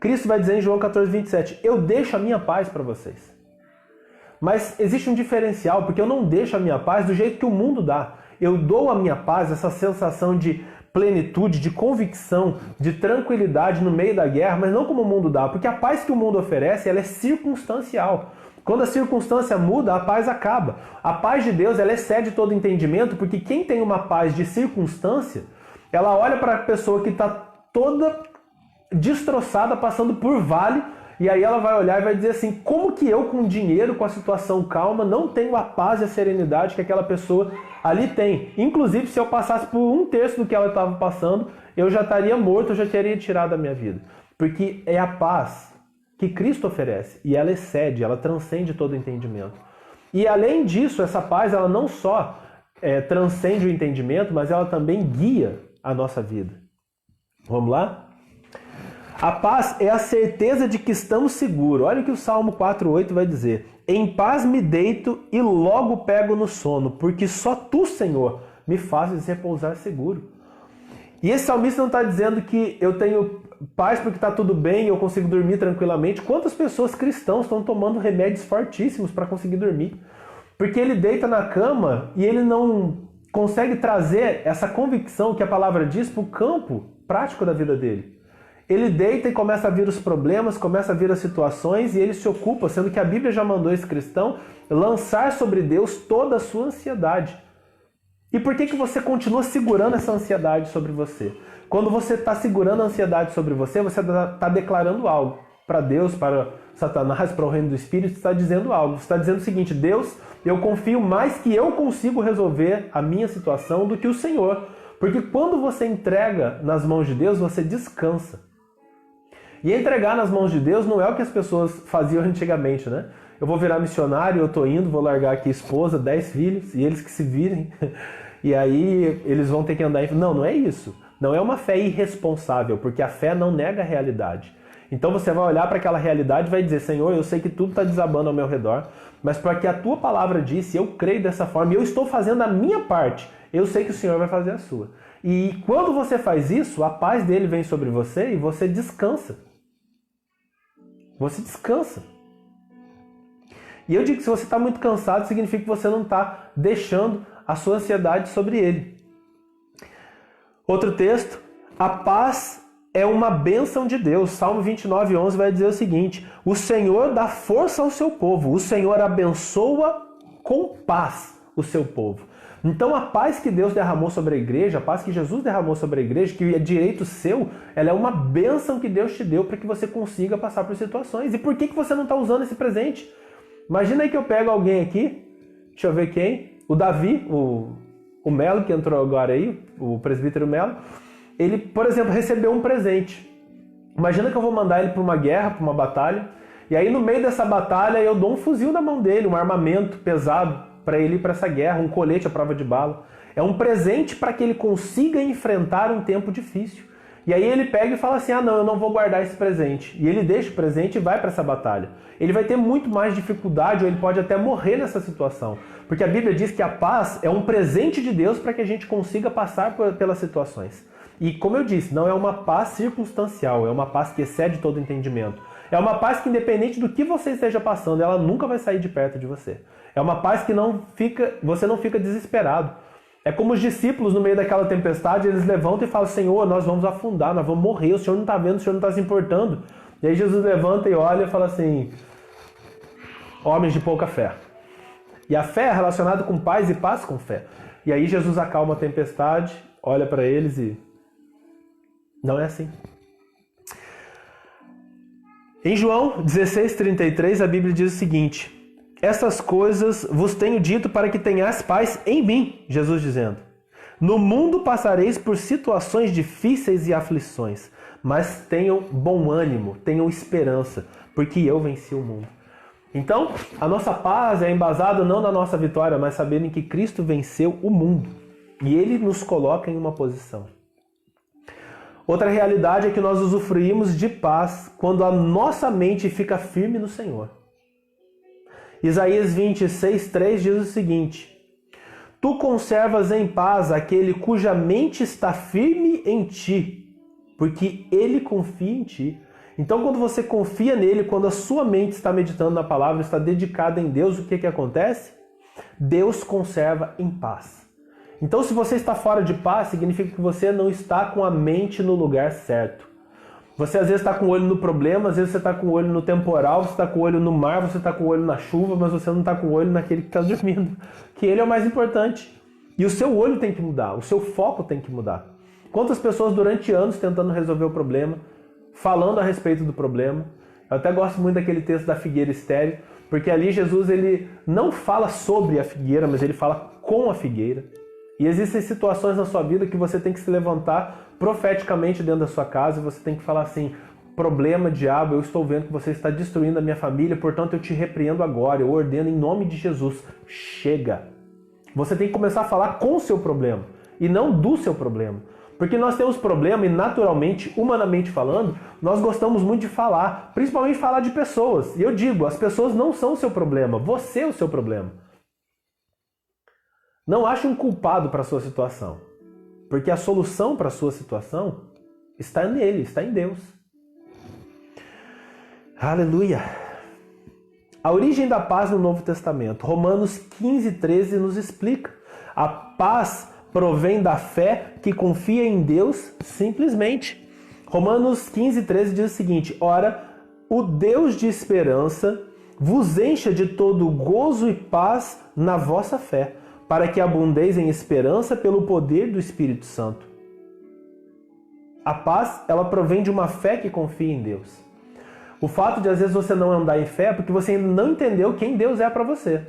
Cristo vai dizer em João 14:27, eu deixo a minha paz para vocês. Mas existe um diferencial, porque eu não deixo a minha paz do jeito que o mundo dá. Eu dou a minha paz, essa sensação de plenitude, de convicção, de tranquilidade no meio da guerra, mas não como o mundo dá, porque a paz que o mundo oferece, ela é circunstancial. Quando a circunstância muda, a paz acaba. A paz de Deus, ela excede todo entendimento, porque quem tem uma paz de circunstância, ela olha para a pessoa que está toda destroçada, passando por vale, e aí ela vai olhar e vai dizer assim, como que eu com dinheiro, com a situação calma, não tenho a paz e a serenidade que aquela pessoa ali tem. Inclusive, se eu passasse por 1/3 do que ela estava passando, eu já estaria morto, eu já teria tirado a minha vida. Porque é a paz que Cristo oferece, e ela excede, ela transcende todo entendimento. E além disso, essa paz, ela não só transcende o entendimento, mas ela também guia a nossa vida. Vamos lá? A paz é a certeza de que estamos seguros. Olha o que o Salmo 4:8 vai dizer. Em paz me deito e logo pego no sono, porque só Tu, Senhor, me fazes repousar seguro. E esse salmista não está dizendo que eu tenho paz porque está tudo bem e eu consigo dormir tranquilamente. Quantas pessoas cristãs estão tomando remédios fortíssimos para conseguir dormir? Porque ele deita na cama e ele não consegue trazer essa convicção que a palavra diz para o campo prático da vida dele. Ele deita e começa a vir os problemas, começa a vir as situações e ele se ocupa, sendo que a Bíblia já mandou esse cristão lançar sobre Deus toda a sua ansiedade. E por que você continua segurando essa ansiedade sobre você? Quando você está segurando a ansiedade sobre você está declarando algo para Deus, para Satanás, para o reino do Espírito, você está dizendo algo. Você está dizendo o seguinte: Deus, eu confio mais que eu consigo resolver a minha situação do que o Senhor. Porque quando você entrega nas mãos de Deus, você descansa. E entregar nas mãos de Deus não é o que as pessoas faziam antigamente, né? Eu vou virar missionário, eu estou indo, vou largar aqui esposa, 10 filhos, e eles que se virem. E aí eles vão ter que andar em... Não é isso. Não é uma fé irresponsável, porque a fé não nega a realidade. Então você vai olhar para aquela realidade e vai dizer: Senhor, eu sei que tudo está desabando ao meu redor, mas para que a tua palavra disse, eu creio dessa forma, e eu estou fazendo a minha parte, eu sei que o Senhor vai fazer a sua. E quando você faz isso, a paz dele vem sobre você e você descansa. Você descansa. E eu digo que se você está muito cansado, significa que você não está deixando a sua ansiedade sobre ele. Outro texto: a paz é uma bênção de Deus. Salmo 29:11 vai dizer o seguinte: o Senhor dá força ao seu povo, o Senhor abençoa com paz o seu povo. Então a paz que Deus derramou sobre a igreja, a paz que Jesus derramou sobre a igreja, que é direito seu, ela é uma bênção que Deus te deu para que você consiga passar por situações. E por que você não está usando esse presente? Imagina aí que eu pego alguém aqui, deixa eu ver quem, o Davi, o Melo, que entrou agora aí, o presbítero Melo, ele, por exemplo, recebeu um presente. Imagina que eu vou mandar ele para uma guerra, para uma batalha, e aí no meio dessa batalha eu dou um fuzil na mão dele, um armamento pesado para ele ir para essa guerra, um colete à prova de bala. É um presente para que ele consiga enfrentar um tempo difícil. E aí ele pega e fala assim: ah não, eu não vou guardar esse presente. E ele deixa o presente e vai para essa batalha. Ele vai ter muito mais dificuldade, ou ele pode até morrer nessa situação. Porque a Bíblia diz que a paz é um presente de Deus para que a gente consiga passar pelas situações. E como eu disse, não é uma paz circunstancial, é uma paz que excede todo entendimento. É uma paz que, independente do que você esteja passando, ela nunca vai sair de perto de você. É uma paz que você não fica desesperado. É como os discípulos, no meio daquela tempestade, eles levantam e falam: Senhor, nós vamos afundar, nós vamos morrer, o Senhor não está vendo, o Senhor não está se importando. E aí Jesus levanta e olha e fala assim: homens de pouca fé. E a fé é relacionada com paz e paz com fé. E aí Jesus acalma a tempestade, olha para eles e... não é assim. Em João 16:33, a Bíblia diz o seguinte: essas coisas vos tenho dito para que tenhais paz em mim, Jesus dizendo. No mundo passareis por situações difíceis e aflições, mas tenham bom ânimo, tenham esperança, porque eu venci o mundo. Então, a nossa paz é embasada não na nossa vitória, mas sabendo que Cristo venceu o mundo. E Ele nos coloca em uma posição. Outra realidade é que nós usufruímos de paz quando a nossa mente fica firme no Senhor. Isaías 26:3 diz o seguinte: tu conservas em paz aquele cuja mente está firme em ti, porque ele confia em ti. Então, quando você confia nele, quando a sua mente está meditando na palavra, está dedicada em Deus, o que acontece? Deus conserva em paz. Então, se você está fora de paz, significa que você não está com a mente no lugar certo. Você às vezes está com o olho no problema, às vezes você está com o olho no temporal, você está com o olho no mar, você está com o olho na chuva, mas você não está com o olho naquele que está dormindo, que ele é o mais importante. E o seu olho tem que mudar, o seu foco tem que mudar. Quantas pessoas durante anos tentando resolver o problema, falando a respeito do problema. Eu até gosto muito daquele texto da figueira estéril, porque ali Jesus ele não fala sobre a figueira, mas ele fala com a figueira. E existem situações na sua vida que você tem que se levantar profeticamente dentro da sua casa e você tem que falar assim: problema, diabo, eu estou vendo que você está destruindo a minha família, portanto eu te repreendo agora, eu ordeno em nome de Jesus, chega. Você tem que começar a falar com o seu problema e não do seu problema. Porque nós temos problema e naturalmente, humanamente falando, nós gostamos muito de falar, principalmente falar de pessoas. E eu digo, as pessoas não são o seu problema, você é o seu problema. Não ache um culpado para a sua situação, porque a solução para a sua situação está nele, está em Deus. Aleluia! A origem da paz no Novo Testamento. Romanos 15:13 nos explica. A paz provém da fé que confia em Deus simplesmente. Romanos 15:13 diz o seguinte: ora, o Deus de esperança vos encha de todo gozo e paz na vossa fé, para que abundeis em esperança pelo poder do Espírito Santo. A paz, ela provém de uma fé que confia em Deus. O fato de às vezes você não andar em fé é porque você ainda não entendeu quem Deus é para você.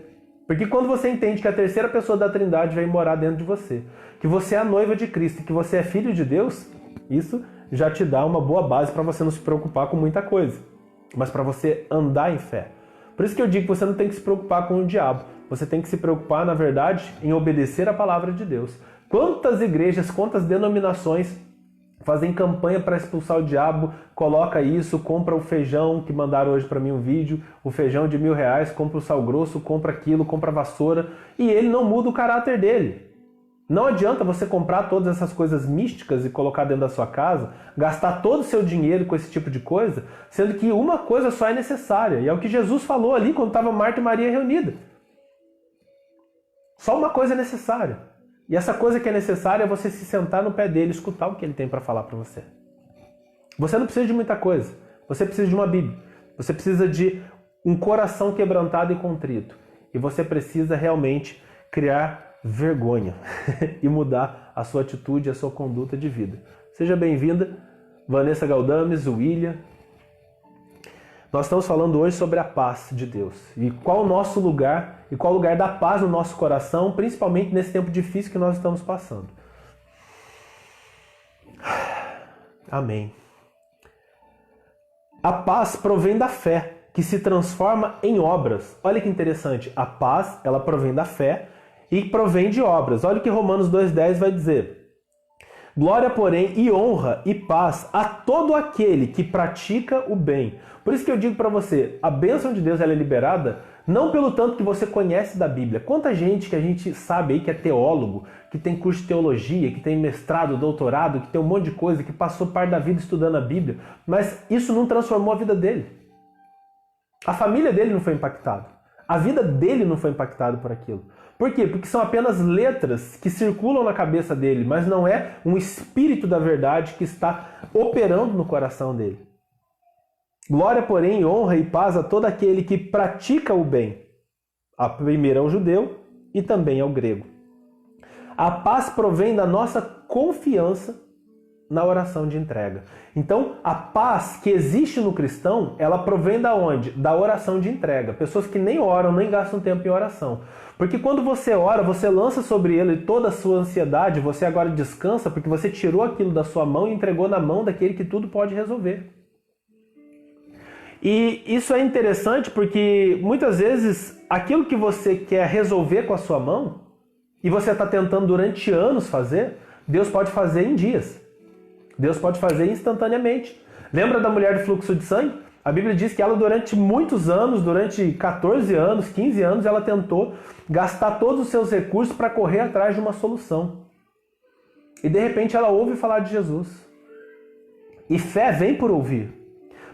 Porque quando você entende que a terceira pessoa da Trindade vai morar dentro de você, que você é a noiva de Cristo, que você é filho de Deus, isso já te dá uma boa base para você não se preocupar com muita coisa, mas para você andar em fé. Por isso que eu digo que você não tem que se preocupar com o diabo. Você tem que se preocupar, na verdade, em obedecer a palavra de Deus. Quantas igrejas, quantas denominações fazem campanha para expulsar o diabo, coloca isso, compra o feijão, que mandaram hoje para mim um vídeo, o feijão de R$1.000, compra o sal grosso, compra aquilo, compra a vassoura, e ele não muda o caráter dele. Não adianta você comprar todas essas coisas místicas e colocar dentro da sua casa, gastar todo o seu dinheiro com esse tipo de coisa, sendo que uma coisa só é necessária, e é o que Jesus falou ali quando estava Marta e Maria reunidas. Só uma coisa é necessária. E essa coisa que é necessária é você se sentar no pé dele e escutar o que ele tem para falar para você. Você não precisa de muita coisa. Você precisa de uma Bíblia. Você precisa de um coração quebrantado e contrito. E você precisa realmente criar vergonha e mudar a sua atitude e a sua conduta de vida. Seja bem-vinda, Vanessa Galdames, William. Nós estamos falando hoje sobre a paz de Deus. E qual o nosso lugar, e qual o lugar da paz no nosso coração, principalmente nesse tempo difícil que nós estamos passando. Amém. A paz provém da fé, que se transforma em obras. Olha que interessante. A paz, ela provém da fé e provém de obras. Olha o que Romanos 2,10 vai dizer. Glória, porém, e honra e paz a todo aquele que pratica o bem. Por isso que eu digo para você, a bênção de Deus ela é liberada não pelo tanto que você conhece da Bíblia. Quanta gente que a gente sabe aí que é teólogo, que tem curso de teologia, que tem mestrado, doutorado, que tem um monte de coisa, que passou parte da vida estudando a Bíblia, mas isso não transformou a vida dele. A família dele não foi impactada. A vida dele não foi impactada por aquilo. Por quê? Porque são apenas letras que circulam na cabeça dele, mas não é um espírito da verdade que está operando no coração dele. Glória, porém, honra e paz a todo aquele que pratica o bem. A primeira ao judeu e também ao grego. A paz provém da nossa confiança na oração de entrega. Então, a paz que existe no cristão, ela provém da onde? Da oração de entrega. Pessoas que nem oram, nem gastam tempo em oração. Porque quando você ora, você lança sobre ele toda a sua ansiedade, você agora descansa porque você tirou aquilo da sua mão e entregou na mão daquele que tudo pode resolver. E isso é interessante porque muitas vezes aquilo que você quer resolver com a sua mão e você está tentando durante anos fazer, Deus pode fazer em dias. Deus pode fazer instantaneamente. Lembra da mulher do fluxo de sangue? A Bíblia diz que ela durante muitos anos, durante 14 anos, 15 anos, ela tentou gastar todos os seus recursos para correr atrás de uma solução. E de repente ela ouve falar de Jesus. E fé vem por ouvir.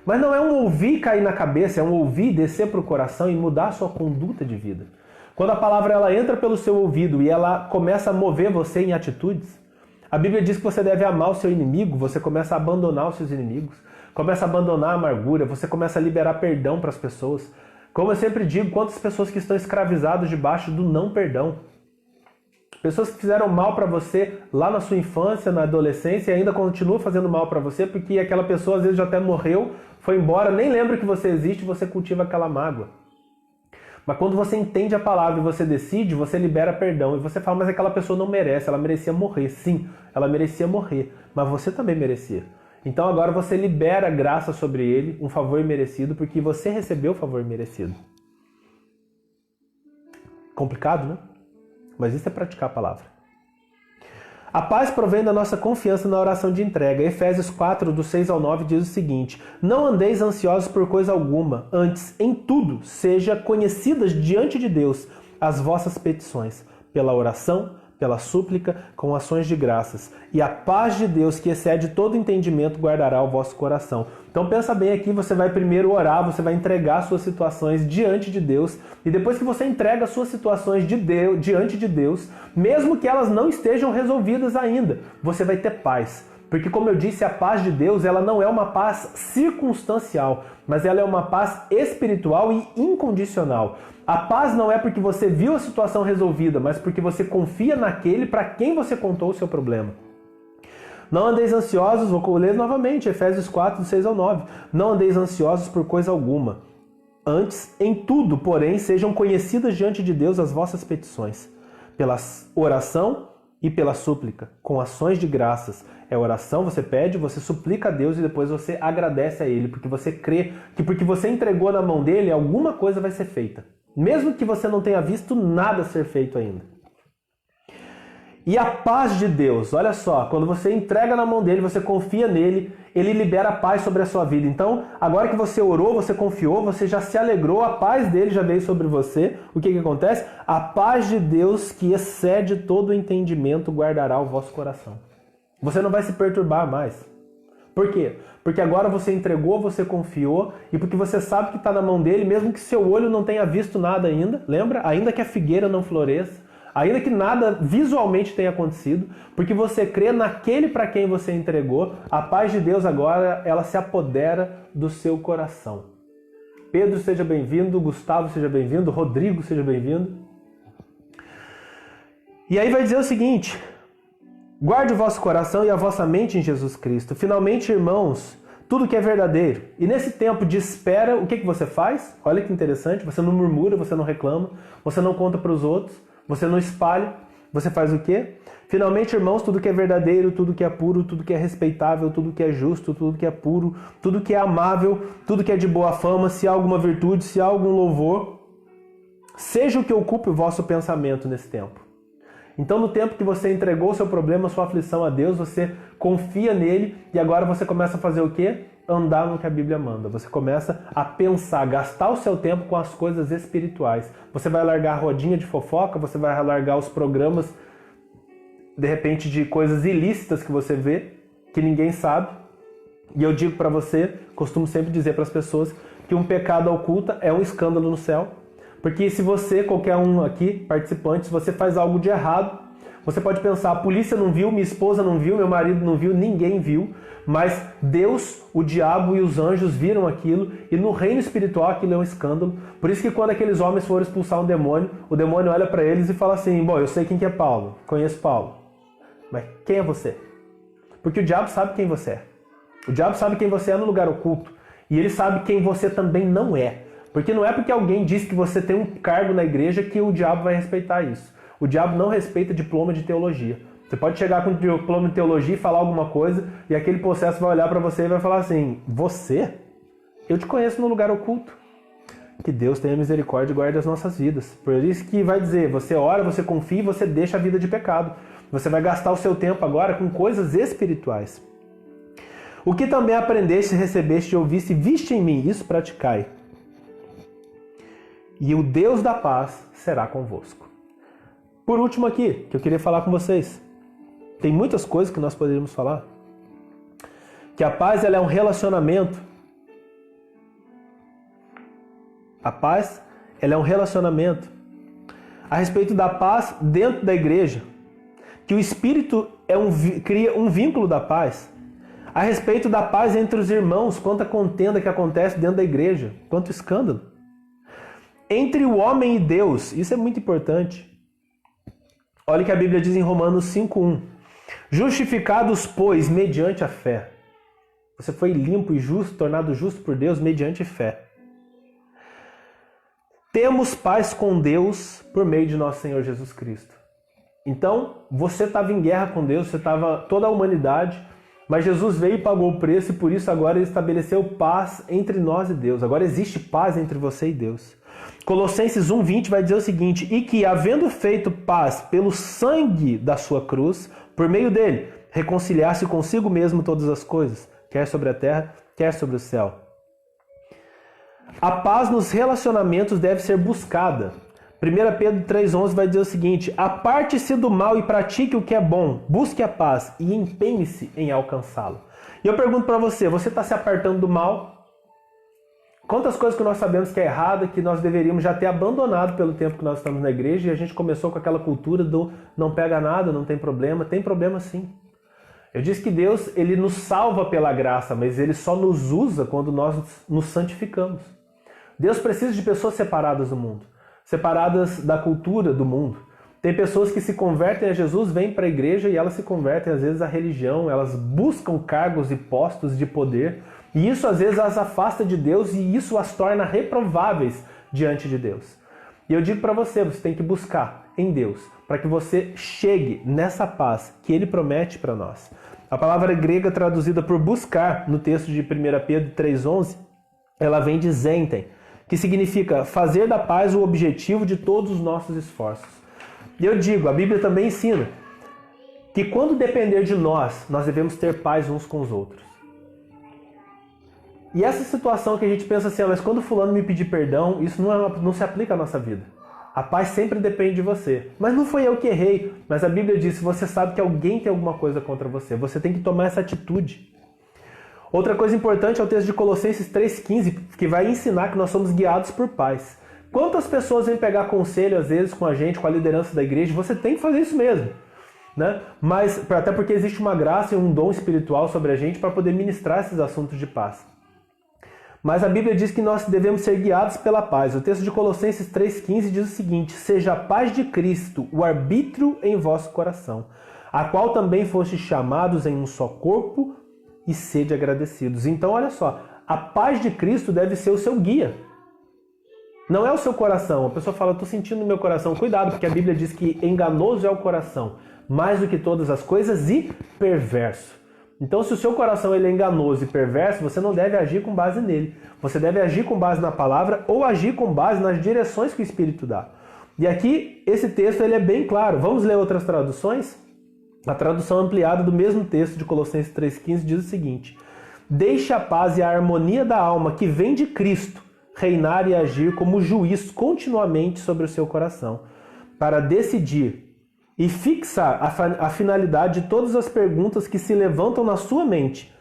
Mas não é um ouvir cair na cabeça, é um ouvir descer para o coração e mudar a sua conduta de vida. Quando a palavra ela entra pelo seu ouvido e ela começa a mover você em atitudes, a Bíblia diz que você deve amar o seu inimigo, você começa a abandonar os seus inimigos, começa a abandonar a amargura, você começa a liberar perdão para as pessoas. Como eu sempre digo, quantas pessoas que estão escravizadas debaixo do não perdão. Pessoas que fizeram mal para você lá na sua infância, na adolescência e ainda continuam fazendo mal para você porque aquela pessoa às vezes já até morreu, foi embora, nem lembra que você existe e você cultiva aquela mágoa. Mas quando você entende a palavra e você decide, você libera perdão. E você fala, mas aquela pessoa não merece, ela merecia morrer. Sim, ela merecia morrer, mas você também merecia. Então agora você libera graça sobre ele, um favor merecido, porque você recebeu o favor merecido. Complicado, né? Mas isso é praticar a palavra. A paz provém da nossa confiança na oração de entrega. Efésios 4, do 6 ao 9, diz o seguinte: não andeis ansiosos por coisa alguma, antes, em tudo, seja conhecidas diante de Deus as vossas petições, pela oração, pela súplica, com ações de graças. E a paz de Deus, que excede todo entendimento, guardará o vosso coração. Então pensa bem aqui, você vai primeiro orar, você vai entregar suas situações diante de Deus, e depois que você entrega suas situações diante de Deus, mesmo que elas não estejam resolvidas ainda, você vai ter paz. Porque, como eu disse, a paz de Deus, ela não é uma paz circunstancial, mas ela é uma paz espiritual e incondicional. A paz não é porque você viu a situação resolvida, mas porque você confia naquele para quem você contou o seu problema. Não andeis ansiosos, vou ler novamente, Efésios 4, 6 ao 9. Não andeis ansiosos por coisa alguma. Antes, em tudo, porém, sejam conhecidas diante de Deus as vossas petições, pela oração e pela súplica, com ações de graças. É oração, você pede, você suplica a Deus e depois você agradece a Ele, porque você crê que porque você entregou na mão dele, alguma coisa vai ser feita. Mesmo que você não tenha visto nada ser feito ainda. E a paz de Deus, olha só, quando você entrega na mão dele, você confia nele, ele libera a paz sobre a sua vida. Então, agora que você orou, você confiou, você já se alegrou, a paz dele já veio sobre você. O que acontece? A paz de Deus, que excede todo o entendimento, guardará o vosso coração. Você não vai se perturbar mais. Por quê? Porque agora você entregou, você confiou, e porque você sabe que está na mão dele, mesmo que seu olho não tenha visto nada ainda, lembra? Ainda que a figueira não floresça, ainda que nada visualmente tenha acontecido, porque você crê naquele para quem você entregou, a paz de Deus agora, ela se apodera do seu coração. Pedro, seja bem-vindo. Gustavo, seja bem-vindo. Rodrigo, seja bem-vindo. E aí vai dizer o seguinte: guarde o vosso coração e a vossa mente em Jesus Cristo. Finalmente, irmãos, tudo que é verdadeiro. E nesse tempo de espera, o que você faz? Olha que interessante, você não murmura, você não reclama, você não conta para os outros, você não espalha, você faz o quê? Finalmente, irmãos, tudo que é verdadeiro, tudo que é puro, tudo que é respeitável, tudo que é justo, tudo que é puro, tudo que é amável, tudo que é de boa fama, se há alguma virtude, se há algum louvor, seja o que ocupe o vosso pensamento nesse tempo. Então, no tempo que você entregou o seu problema, a sua aflição a Deus, você confia nele e agora você começa a fazer o quê? Andar no que a Bíblia manda. Você começa a pensar, gastar o seu tempo com as coisas espirituais. Você vai largar a rodinha de fofoca, você vai largar os programas, de repente, de coisas ilícitas que você vê, que ninguém sabe. E eu digo para você, costumo sempre dizer para as pessoas, que um pecado oculto é um escândalo no céu. Porque se você, qualquer um aqui, participante, se você faz algo de errado, você pode pensar, a polícia não viu, minha esposa não viu, meu marido não viu, ninguém viu, mas Deus, o diabo e os anjos viram aquilo, e no reino espiritual aquilo é um escândalo. Por isso que quando aqueles homens foram expulsar um demônio, o demônio olha para eles e fala assim, bom, eu sei quem que é Paulo, conheço Paulo, mas quem é você? Porque o diabo sabe quem você é. O diabo sabe quem você é no lugar oculto, e ele sabe quem você também não é. Porque não é porque alguém diz que você tem um cargo na igreja que o diabo vai respeitar isso. O diabo não respeita diploma de teologia. Você pode chegar com um diploma de teologia e falar alguma coisa e aquele processo vai olhar para você e vai falar assim, você? Eu te conheço no lugar oculto. Que Deus tenha misericórdia e guarde as nossas vidas. Por isso que vai dizer, você ora, você confia e você deixa a vida de pecado. Você vai gastar o seu tempo agora com coisas espirituais. O que também aprendeste, recebeste, ouviste e viste em mim, isso praticai. E o Deus da paz será convosco. Por último aqui, que eu queria falar com vocês. Tem muitas coisas que nós poderíamos falar. Que a paz ela é um relacionamento. A paz ela é um relacionamento. A respeito da paz dentro da igreja. Que o Espírito cria um vínculo da paz. A respeito da paz entre os irmãos. Quanta contenda que acontece dentro da igreja. Quanto escândalo. Entre o homem e Deus, isso é muito importante. Olha o que a Bíblia diz em Romanos 5:1. Justificados, pois, mediante a fé. Você foi limpo e justo, tornado justo por Deus mediante fé. Temos paz com Deus por meio de nosso Senhor Jesus Cristo. Então, você estava em guerra com Deus, você estava toda a humanidade, mas Jesus veio e pagou o preço e por isso agora ele estabeleceu paz entre nós e Deus. Agora existe paz entre você e Deus. Colossenses 1:20 vai dizer o seguinte, e que, havendo feito paz pelo sangue da sua cruz, por meio dele, reconciliasse consigo mesmo todas as coisas, quer sobre a terra, quer sobre o céu. A paz nos relacionamentos deve ser buscada, 1 Pedro 3,11 vai dizer o seguinte: aparte-se do mal e pratique o que é bom, busque a paz e empenhe-se em alcançá-lo. E eu pergunto para você, você está se apartando do mal? Quantas coisas que nós sabemos que é errada, que nós deveríamos já ter abandonado pelo tempo que nós estamos na igreja, e a gente começou com aquela cultura do não pega nada, não tem problema sim. Eu disse que Deus, ele nos salva pela graça, mas ele só nos usa quando nós nos santificamos. Deus precisa de pessoas separadas do mundo, separadas da cultura do mundo. Tem pessoas que se convertem a Jesus, vêm para a igreja e elas se convertem às vezes à religião, elas buscam cargos e postos de poder, e isso às vezes as afasta de Deus e isso as torna reprováveis diante de Deus. E eu digo para você, você tem que buscar em Deus, para que você chegue nessa paz que Ele promete para nós. A palavra grega traduzida por buscar, no texto de 1 Pedro 3,11, ela vem de zentem, que significa fazer da paz o objetivo de todos os nossos esforços. E eu digo, a Bíblia também ensina que quando depender de nós, nós devemos ter paz uns com os outros. E essa situação que a gente pensa assim, mas quando fulano me pedir perdão, isso não se aplica à nossa vida. A paz sempre depende de você. Mas não foi eu que errei. Mas a Bíblia diz, se você sabe que alguém tem alguma coisa contra você, você tem que tomar essa atitude. Outra coisa importante é o texto de Colossenses 3,15, que vai ensinar que nós somos guiados por paz. Quantas pessoas vêm pegar conselho, às vezes, com a gente, com a liderança da igreja? Você tem que fazer isso mesmo, né? Mas, até porque existe uma graça e um dom espiritual sobre a gente para poder ministrar esses assuntos de paz. Mas a Bíblia diz que nós devemos ser guiados pela paz. O texto de Colossenses 3,15 diz o seguinte: seja a paz de Cristo o arbítrio em vosso coração, a qual também fostes chamados em um só corpo, e sede agradecidos. Então, olha só, a paz de Cristo deve ser o seu guia. Não é o seu coração. A pessoa fala, estou sentindo no meu coração. Cuidado, porque a Bíblia diz que enganoso é o coração, mais do que todas as coisas, e perverso. Então, se o seu coração ele é enganoso e perverso, você não deve agir com base nele. Você deve agir com base na palavra ou agir com base nas direções que o Espírito dá. E aqui, esse texto ele é bem claro. Vamos ler outras traduções? A tradução ampliada do mesmo texto de Colossenses 3,15 diz o seguinte: deixe a paz e a harmonia da alma que vem de Cristo reinar e agir como juiz continuamente sobre o seu coração, para decidir e fixar a finalidade de todas as perguntas que se levantam na sua mente,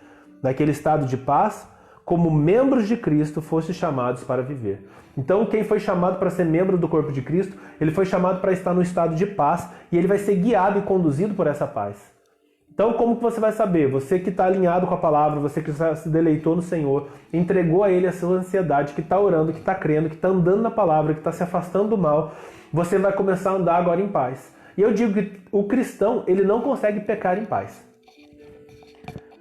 naquele estado de paz, como membros de Cristo foste chamados para viver. Então, quem foi chamado para ser membro do corpo de Cristo, ele foi chamado para estar no estado de paz e ele vai ser guiado e conduzido por essa paz. Então, como que você vai saber? Você que está alinhado com a palavra, você que se deleitou no Senhor, entregou a Ele a sua ansiedade, que está orando, que está crendo, que está andando na palavra, que está se afastando do mal, você vai começar a andar agora em paz. E eu digo que o cristão, ele não consegue pecar em paz.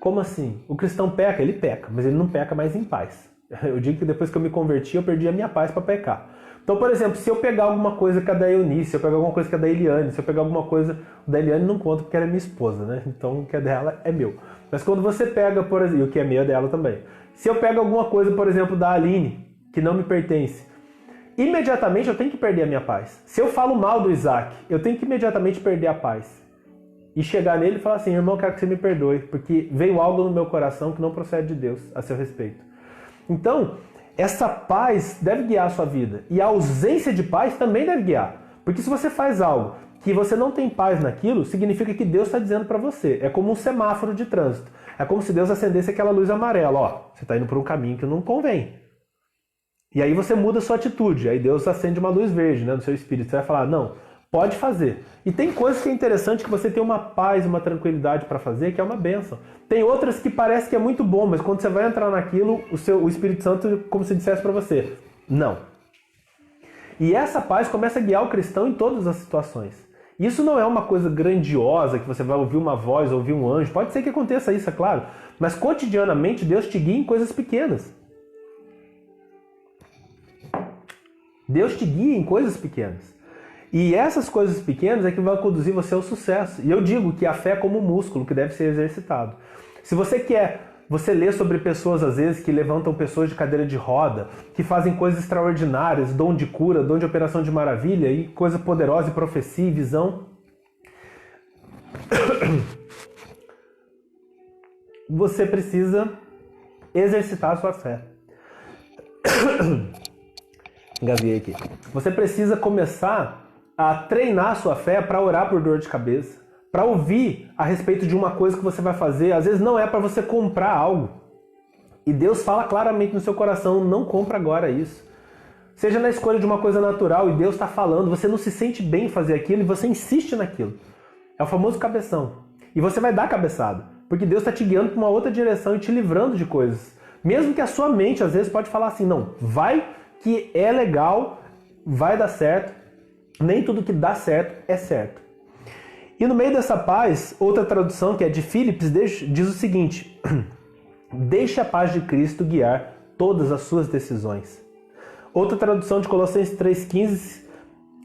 Como assim? O cristão peca? Ele peca, mas ele não peca mais em paz. Eu digo que depois que eu me converti, eu perdi a minha paz para pecar. Então, por exemplo, se eu pegar alguma coisa que é da Eunice, se eu pegar alguma coisa que é da Eliane, se eu pegar alguma coisa da Eliane, não conta porque ela é minha esposa, né? Então, o que é dela é meu. Mas quando você pega, por exemplo, e o que é meu é dela também. Se eu pego alguma coisa, por exemplo, da Aline, que não me pertence, imediatamente eu tenho que perder a minha paz. Se eu falo mal do Isaac, eu tenho que imediatamente perder a paz. E chegar nele e falar assim, irmão, quero que você me perdoe, porque veio algo no meu coração que não procede de Deus a seu respeito. Então, essa paz deve guiar a sua vida. E a ausência de paz também deve guiar. Porque se você faz algo que você não tem paz naquilo, significa que Deus está dizendo para você. É como um semáforo de trânsito. É como se Deus acendesse aquela luz amarela. Ó, você está indo por um caminho que não convém. E aí você muda a sua atitude. Aí Deus acende uma luz verde, né, no seu espírito. Você vai falar, não, pode fazer. E tem coisas que é interessante que você tem uma paz, uma tranquilidade para fazer, que é uma bênção. Tem outras que parece que é muito bom, mas quando você vai entrar naquilo, o Espírito Santo, como se dissesse para você, não. E essa paz começa a guiar o cristão em todas as situações. Isso não é uma coisa grandiosa, que você vai ouvir uma voz, ouvir um anjo. Pode ser que aconteça isso, é claro. Mas cotidianamente Deus te guia em coisas pequenas. Deus te guia em coisas pequenas. E essas coisas pequenas é que vão conduzir você ao sucesso. E eu digo que a fé é como um músculo que deve ser exercitado. Se você lê sobre pessoas, às vezes, que levantam pessoas de cadeira de roda, que fazem coisas extraordinárias, dom de cura, dom de operação de maravilha, e coisa poderosa, e profecia, e visão. Você precisa exercitar a sua fé. Engasguei aqui. Você precisa começar a treinar a sua fé para orar por dor de cabeça, para ouvir a respeito de uma coisa que você vai fazer. Às vezes não é para você comprar algo. E Deus fala claramente no seu coração, não compra agora isso. Seja na escolha de uma coisa natural e Deus está falando, você não se sente bem em fazer aquilo e você insiste naquilo. É o famoso cabeção. E você vai dar cabeçada, porque Deus está te guiando para uma outra direção e te livrando de coisas. Mesmo que a sua mente às vezes pode falar assim, não, vai que é legal, vai dar certo. Nem tudo que dá certo é certo. E no meio dessa paz, outra tradução que é de Phillips diz o seguinte: deixe a paz de Cristo guiar todas as suas decisões. Outra tradução de Colossenses 3,15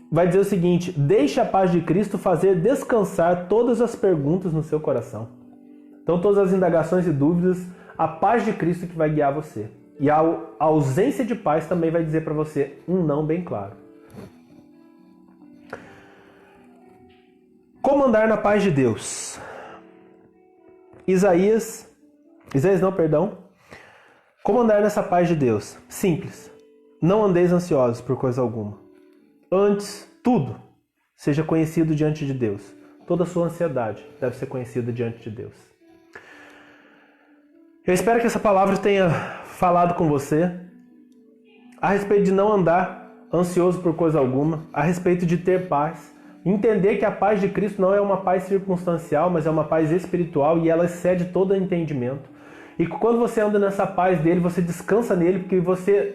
vai dizer o seguinte: deixe a paz de Cristo fazer descansar todas as perguntas no seu coração. Então todas as indagações e dúvidas, a paz de Cristo que vai guiar você. E a ausência de paz também vai dizer para você um não bem claro. Como andar na paz de Deus? Como andar nessa paz de Deus? Simples. Não andeis ansiosos por coisa alguma. Antes, tudo seja conhecido diante de Deus. Toda a sua ansiedade deve ser conhecida diante de Deus. Eu espero que essa palavra tenha falado com você a respeito de não andar ansioso por coisa alguma, a respeito de ter paz. Entender que a paz de Cristo não é uma paz circunstancial, mas é uma paz espiritual e ela excede todo entendimento. E quando você anda nessa paz dele, você descansa nele,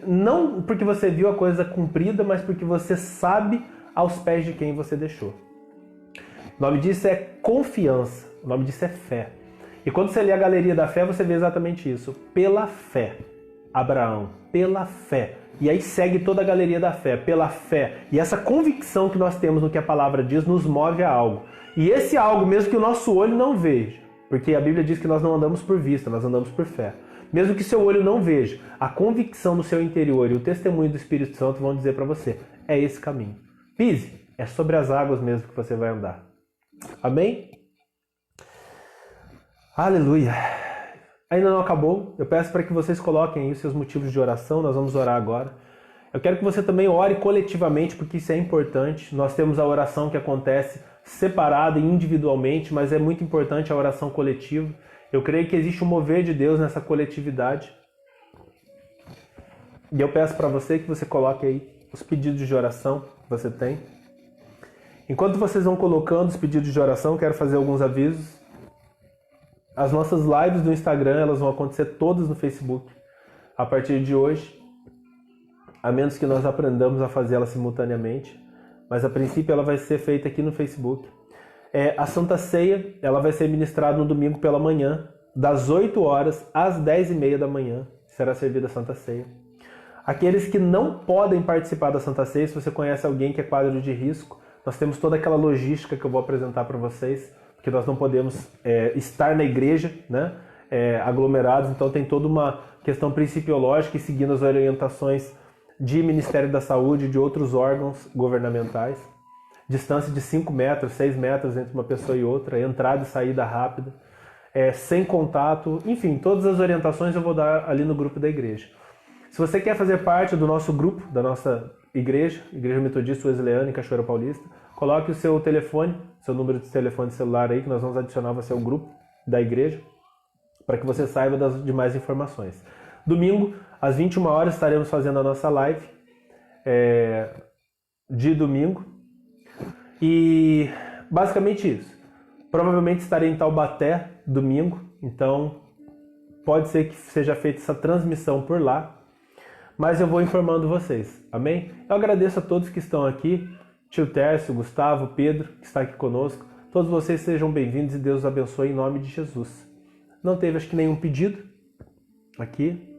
não porque você viu a coisa cumprida, mas porque você sabe aos pés de quem você deixou. O nome disso é confiança, o nome disso é fé. E quando você lê a galeria da fé, você vê exatamente isso. Pela fé, Abraão, pela fé. E aí segue toda a galeria da fé, pela fé. E essa convicção que nós temos no que a palavra diz nos move a algo. E esse algo, mesmo que o nosso olho não veja, porque a Bíblia diz que nós não andamos por vista, nós andamos por fé. Mesmo que seu olho não veja, a convicção no seu interior e o testemunho do Espírito Santo vão dizer para você, é esse caminho. Pise, é sobre as águas mesmo que você vai andar. Amém? Aleluia. Ainda não acabou. Eu peço para que vocês coloquem aí os seus motivos de oração. Nós vamos orar agora. Eu quero que você também ore coletivamente, porque isso é importante. Nós temos a oração que acontece separada e individualmente, mas é muito importante a oração coletiva. Eu creio que existe um mover de Deus nessa coletividade. E eu peço para você que você coloque aí os pedidos de oração que você tem. Enquanto vocês vão colocando os pedidos de oração, quero fazer alguns avisos. As nossas lives do Instagram, elas vão acontecer todas no Facebook a partir de hoje, a menos que nós aprendamos a fazer elas simultaneamente, mas a princípio ela vai ser feita aqui no Facebook. A Santa Ceia, ela vai ser ministrada no domingo pela manhã, das 8 horas às 10h30 da manhã, será servida a Santa Ceia. Aqueles que não podem participar da Santa Ceia, se você conhece alguém que é quadro de risco, nós temos toda aquela logística que eu vou apresentar para vocês, porque nós não podemos estar na igreja, né, aglomerados, então tem toda uma questão principiológica e seguindo as orientações de Ministério da Saúde e de outros órgãos governamentais. Distância de 5 metros, 6 metros entre uma pessoa e outra, entrada e saída rápida, sem contato, enfim, todas as orientações eu vou dar ali no grupo da igreja. Se você quer fazer parte do nosso grupo, da nossa igreja, Igreja Metodista Wesleyana em Cachoeira Paulista, coloque o seu telefone, seu número de telefone celular aí, que nós vamos adicionar você ao grupo da igreja, para que você saiba das demais informações. Domingo, às 21 horas, estaremos fazendo a nossa live de domingo. E basicamente isso. Provavelmente estarei em Taubaté domingo, então pode ser que seja feita essa transmissão por lá, mas eu vou informando vocês, amém? Eu agradeço a todos que estão aqui, tio Tércio, Gustavo, Pedro, que está aqui conosco. Todos vocês sejam bem-vindos e Deus os abençoe em nome de Jesus. Não teve, acho que, nenhum pedido aqui.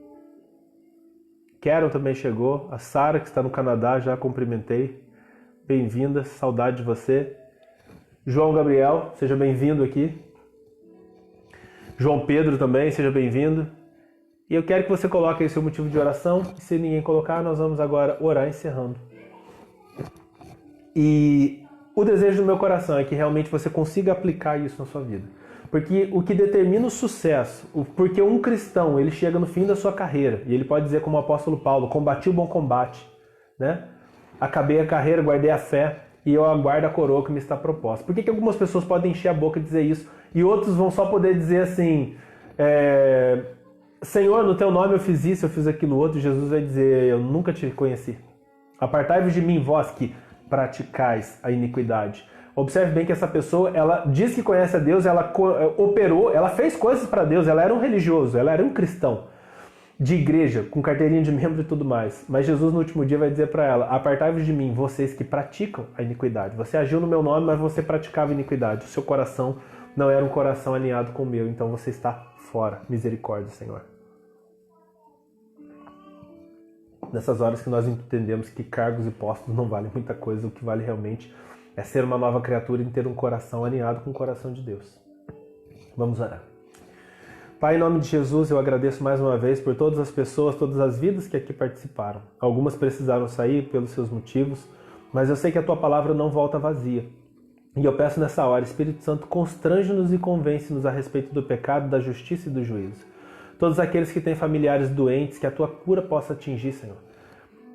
Karen também chegou. A Sara, que está no Canadá, já cumprimentei. Bem-vinda, saudade de você. João Gabriel, seja bem-vindo aqui. João Pedro também, seja bem-vindo. E eu quero que você coloque aí seu motivo de oração. E se ninguém colocar, nós vamos agora orar encerrando. E o desejo do meu coração é que realmente você consiga aplicar isso na sua vida. Porque o que determina o sucesso, porque um cristão, ele chega no fim da sua carreira, e ele pode dizer como o apóstolo Paulo, combati o bom combate, né? Acabei a carreira, guardei a fé e eu aguardo a coroa que me está proposta. Por que algumas pessoas podem encher a boca e dizer isso e outros vão só poder dizer assim, Senhor, no teu nome eu fiz isso, eu fiz aquilo outro, e Jesus vai dizer, eu nunca te conheci. Apartai-vos de mim, vós que praticais a iniquidade. Observe bem que essa pessoa, ela diz que conhece a Deus, ela operou, ela fez coisas para Deus, ela era um religioso, ela era um cristão de igreja, com carteirinha de membro e tudo mais. Mas Jesus no último dia vai dizer para ela, apartai-vos de mim, vocês que praticam a iniquidade. Você agiu no meu nome, mas você praticava iniquidade. O seu coração não era um coração alinhado com o meu, então você está fora. Misericórdia, Senhor. Nessas horas que nós entendemos que cargos e postos não valem muita coisa, o que vale realmente é ser uma nova criatura e ter um coração alinhado com o coração de Deus. Vamos orar. Pai, em nome de Jesus, eu agradeço mais uma vez por todas as pessoas, todas as vidas que aqui participaram. Algumas precisaram sair pelos seus motivos, mas eu sei que a Tua palavra não volta vazia. E eu peço nessa hora, Espírito Santo, constrange-nos e convence-nos a respeito do pecado, da justiça e do juízo. Todos aqueles que têm familiares doentes, que a Tua cura possa atingir, Senhor.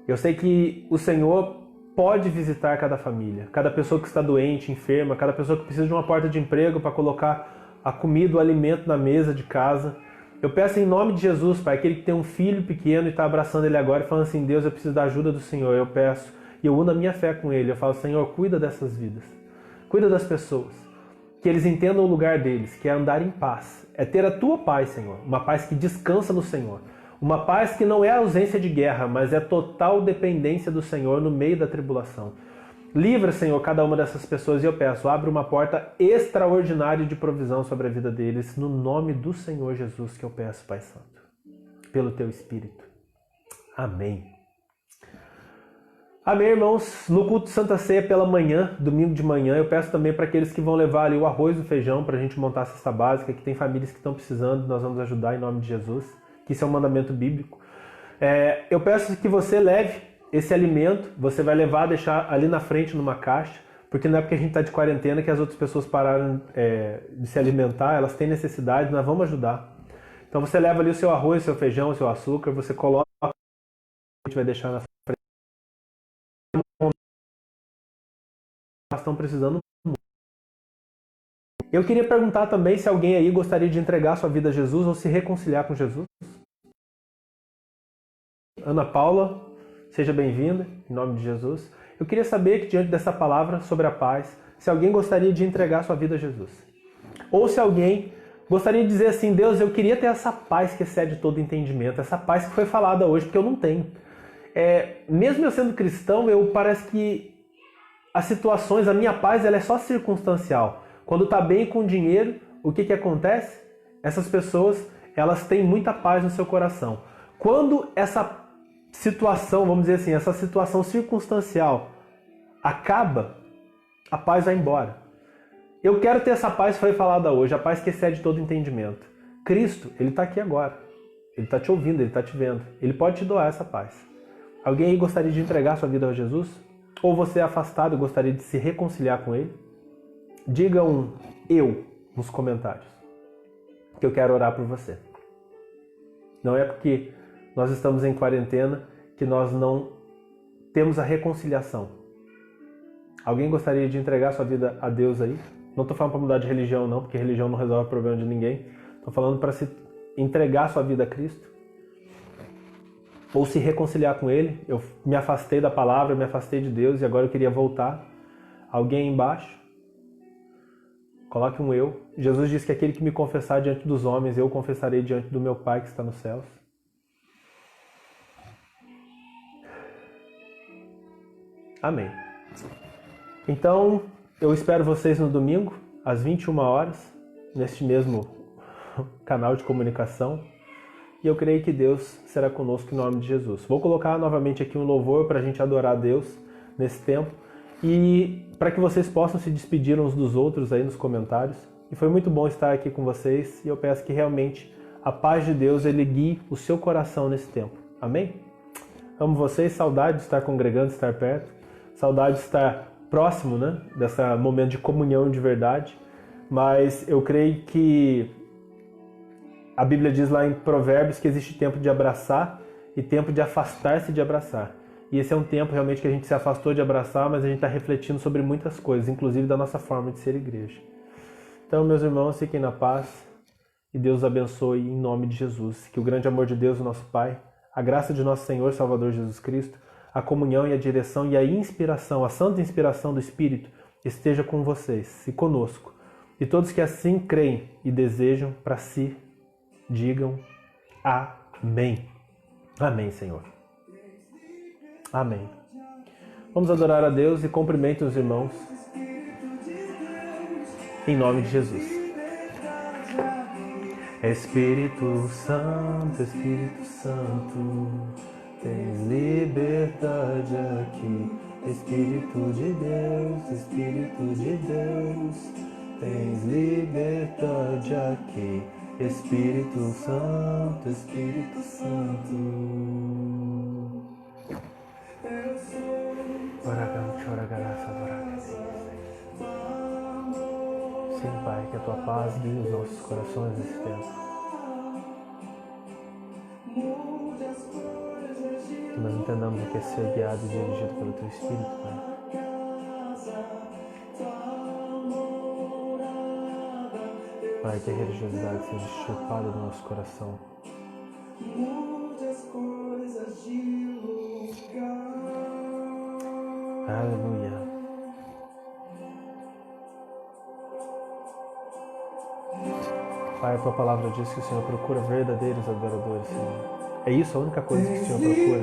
Eu sei que o Senhor pode visitar cada família, cada pessoa que está doente, enferma, cada pessoa que precisa de uma porta de emprego para colocar a comida, o alimento na mesa de casa. Eu peço em nome de Jesus, Pai, aquele que tem um filho pequeno e está abraçando ele agora e falando assim, Deus, eu preciso da ajuda do Senhor. Eu peço e eu uno a minha fé com ele. Eu falo, Senhor, cuida dessas vidas, cuida das pessoas, que eles entendam o lugar deles, que é andar em paz, é ter a Tua paz, Senhor, uma paz que descansa no Senhor, uma paz que não é ausência de guerra, mas é total dependência do Senhor no meio da tribulação. Livra, Senhor, cada uma dessas pessoas e eu peço, abre uma porta extraordinária de provisão sobre a vida deles, no nome do Senhor Jesus que eu peço, Pai Santo, pelo Teu Espírito. Amém. Amém, irmãos. No culto de Santa Ceia pela manhã, domingo de manhã, eu peço também para aqueles que vão levar ali o arroz e o feijão para a gente montar a cesta básica, que tem famílias que estão precisando, nós vamos ajudar em nome de Jesus, que isso é um mandamento bíblico. Eu peço que você leve esse alimento, você vai levar, deixar ali na frente numa caixa, porque não é porque a gente está de quarentena que as outras pessoas pararam de se alimentar, elas têm necessidade, nós vamos ajudar. Então você leva ali o seu arroz, o seu feijão, o seu açúcar, você coloca, a gente vai deixar na frente. Elas estão precisando muito. Eu queria perguntar também se alguém aí gostaria de entregar sua vida a Jesus ou se reconciliar com Jesus. Ana Paula, seja bem-vinda, em nome de Jesus. Eu queria saber que diante dessa palavra sobre a paz, se alguém gostaria de entregar sua vida a Jesus. Ou se alguém gostaria de dizer assim, Deus, eu queria ter essa paz que excede todo entendimento, essa paz que foi falada hoje, porque eu não tenho. Mesmo eu sendo cristão, parece que as situações, a minha paz, ela é só circunstancial. Quando está bem com dinheiro, o que acontece? Essas pessoas, elas têm muita paz no seu coração. Quando essa situação, vamos dizer assim, essa situação circunstancial acaba, a paz vai embora. Eu quero ter essa paz que foi falada hoje, a paz que excede todo entendimento. Cristo, Ele está aqui agora. Ele está te ouvindo, Ele está te vendo. Ele pode te doar essa paz. Alguém aí gostaria de entregar sua vida a Jesus? Ou você é afastado e gostaria de se reconciliar com Ele? Diga um eu nos comentários, que eu quero orar por você. Não é porque nós estamos em quarentena que nós não temos a reconciliação. Alguém gostaria de entregar sua vida a Deus aí? Não estou falando para mudar de religião não, porque religião não resolve o problema de ninguém. Estou falando para se entregar sua vida a Cristo. Ou se reconciliar com Ele. Eu me afastei da palavra, me afastei de Deus e agora eu queria voltar. Alguém aí embaixo? Coloque um eu. Jesus disse que aquele que me confessar diante dos homens, eu confessarei diante do meu Pai que está nos céus. Amém. Então, eu espero vocês no domingo, às 21 horas, neste mesmo canal de comunicação. E eu creio que Deus será conosco em nome de Jesus. Vou colocar novamente aqui um louvor para a gente adorar a Deus nesse tempo. E para que vocês possam se despedir uns dos outros aí nos comentários. E foi muito bom estar aqui com vocês. E eu peço que realmente a paz de Deus Ele guie o seu coração nesse tempo. Amém? Amo vocês, saudade de estar congregando, estar perto. Saudade de estar próximo, né? Desse momento de comunhão de verdade. Mas eu creio que a Bíblia diz lá em Provérbios que existe tempo de abraçar e tempo de afastar-se de abraçar. E esse é um tempo realmente que a gente se afastou de abraçar, mas a gente está refletindo sobre muitas coisas, inclusive da nossa forma de ser igreja. Então, meus irmãos, fiquem na paz e Deus os abençoe em nome de Jesus. Que o grande amor de Deus, o nosso Pai, a graça de nosso Senhor Salvador Jesus Cristo, a comunhão e a direção e a inspiração, a santa inspiração do Espírito esteja com vocês e conosco. E todos que assim creem e desejam para si, digam amém. Amém, Senhor. Amém. Vamos adorar a Deus e cumprimentem os irmãos em nome de Jesus. Espírito Santo, tens liberdade aqui. Espírito de Deus, tens liberdade aqui. Espírito Santo, Sim, Pai, que a Tua paz guie os nossos corações nesse tempo. Que nós entendamos o que é ser guiado e dirigido pelo Teu Espírito, Pai. Pai, que a religiosidade seja extirpada do nosso coração. Aleluia. Pai, a Tua palavra diz que o Senhor procura verdadeiros adoradores, Senhor. É isso a única coisa que o Senhor procura.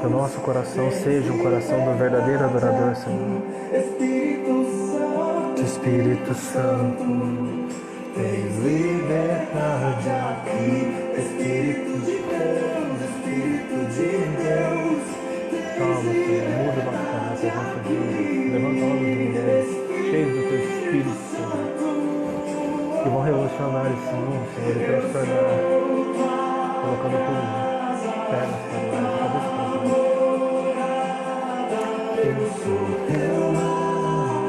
Que o nosso coração seja um coração do verdadeiro adorador, Senhor. Espírito Santo, tens liberdade aqui. Espírito de Deus. Toma, Senhor, muda o nosso caráter, a nossa vida. Levanta homens e mulheres cheios do Teu Espírito, Senhor, que vão revolucionar esse mundo, Senhor, e transformar, colocando tudo de pernas para o lado, de cabeça para baixo. Eu sou Teu lar,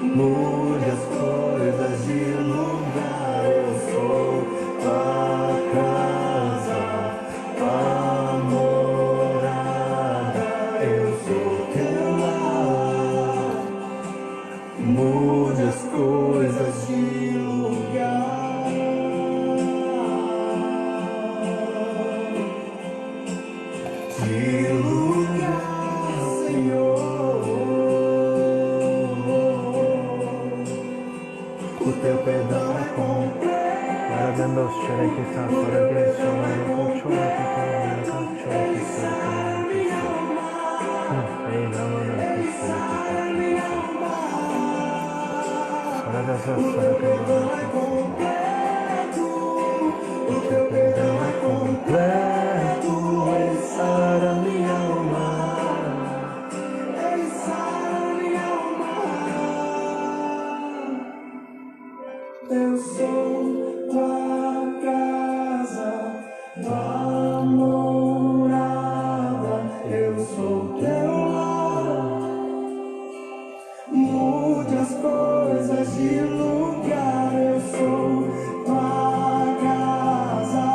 mude as coisas de lugar. Eu sou Tua casa, Tua morada. Eu sou Teu lar, mude as coisas de lugar. De lugar, Senhor. O Teu perdão é completo. Para dentro dos cheiros que está fora de sono, com choro que tem, com choro que está ei, não, que para dessas para que o Teu perdão é completo. Ele sara minha alma. Eu sou Tua casa, Tua morada. Eu sou Teu lar, mude as coisas de lugar. Eu sou Tua casa,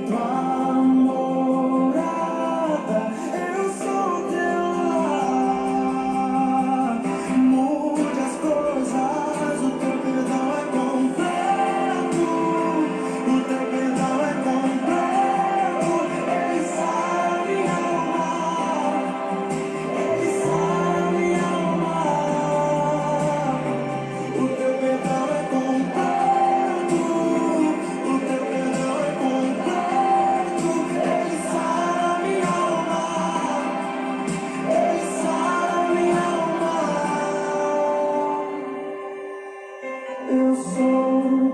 Tua morada. Eu sou Teu lar, mude as coisas. O Teu perdão é completo. O Teu perdão é completo. Ele sara minha alma. Ele sara minha alma. O Teu perdão é completo. O Teu perdão é completo. Ele sara minha alma. Ele sara minha alma. Eu sou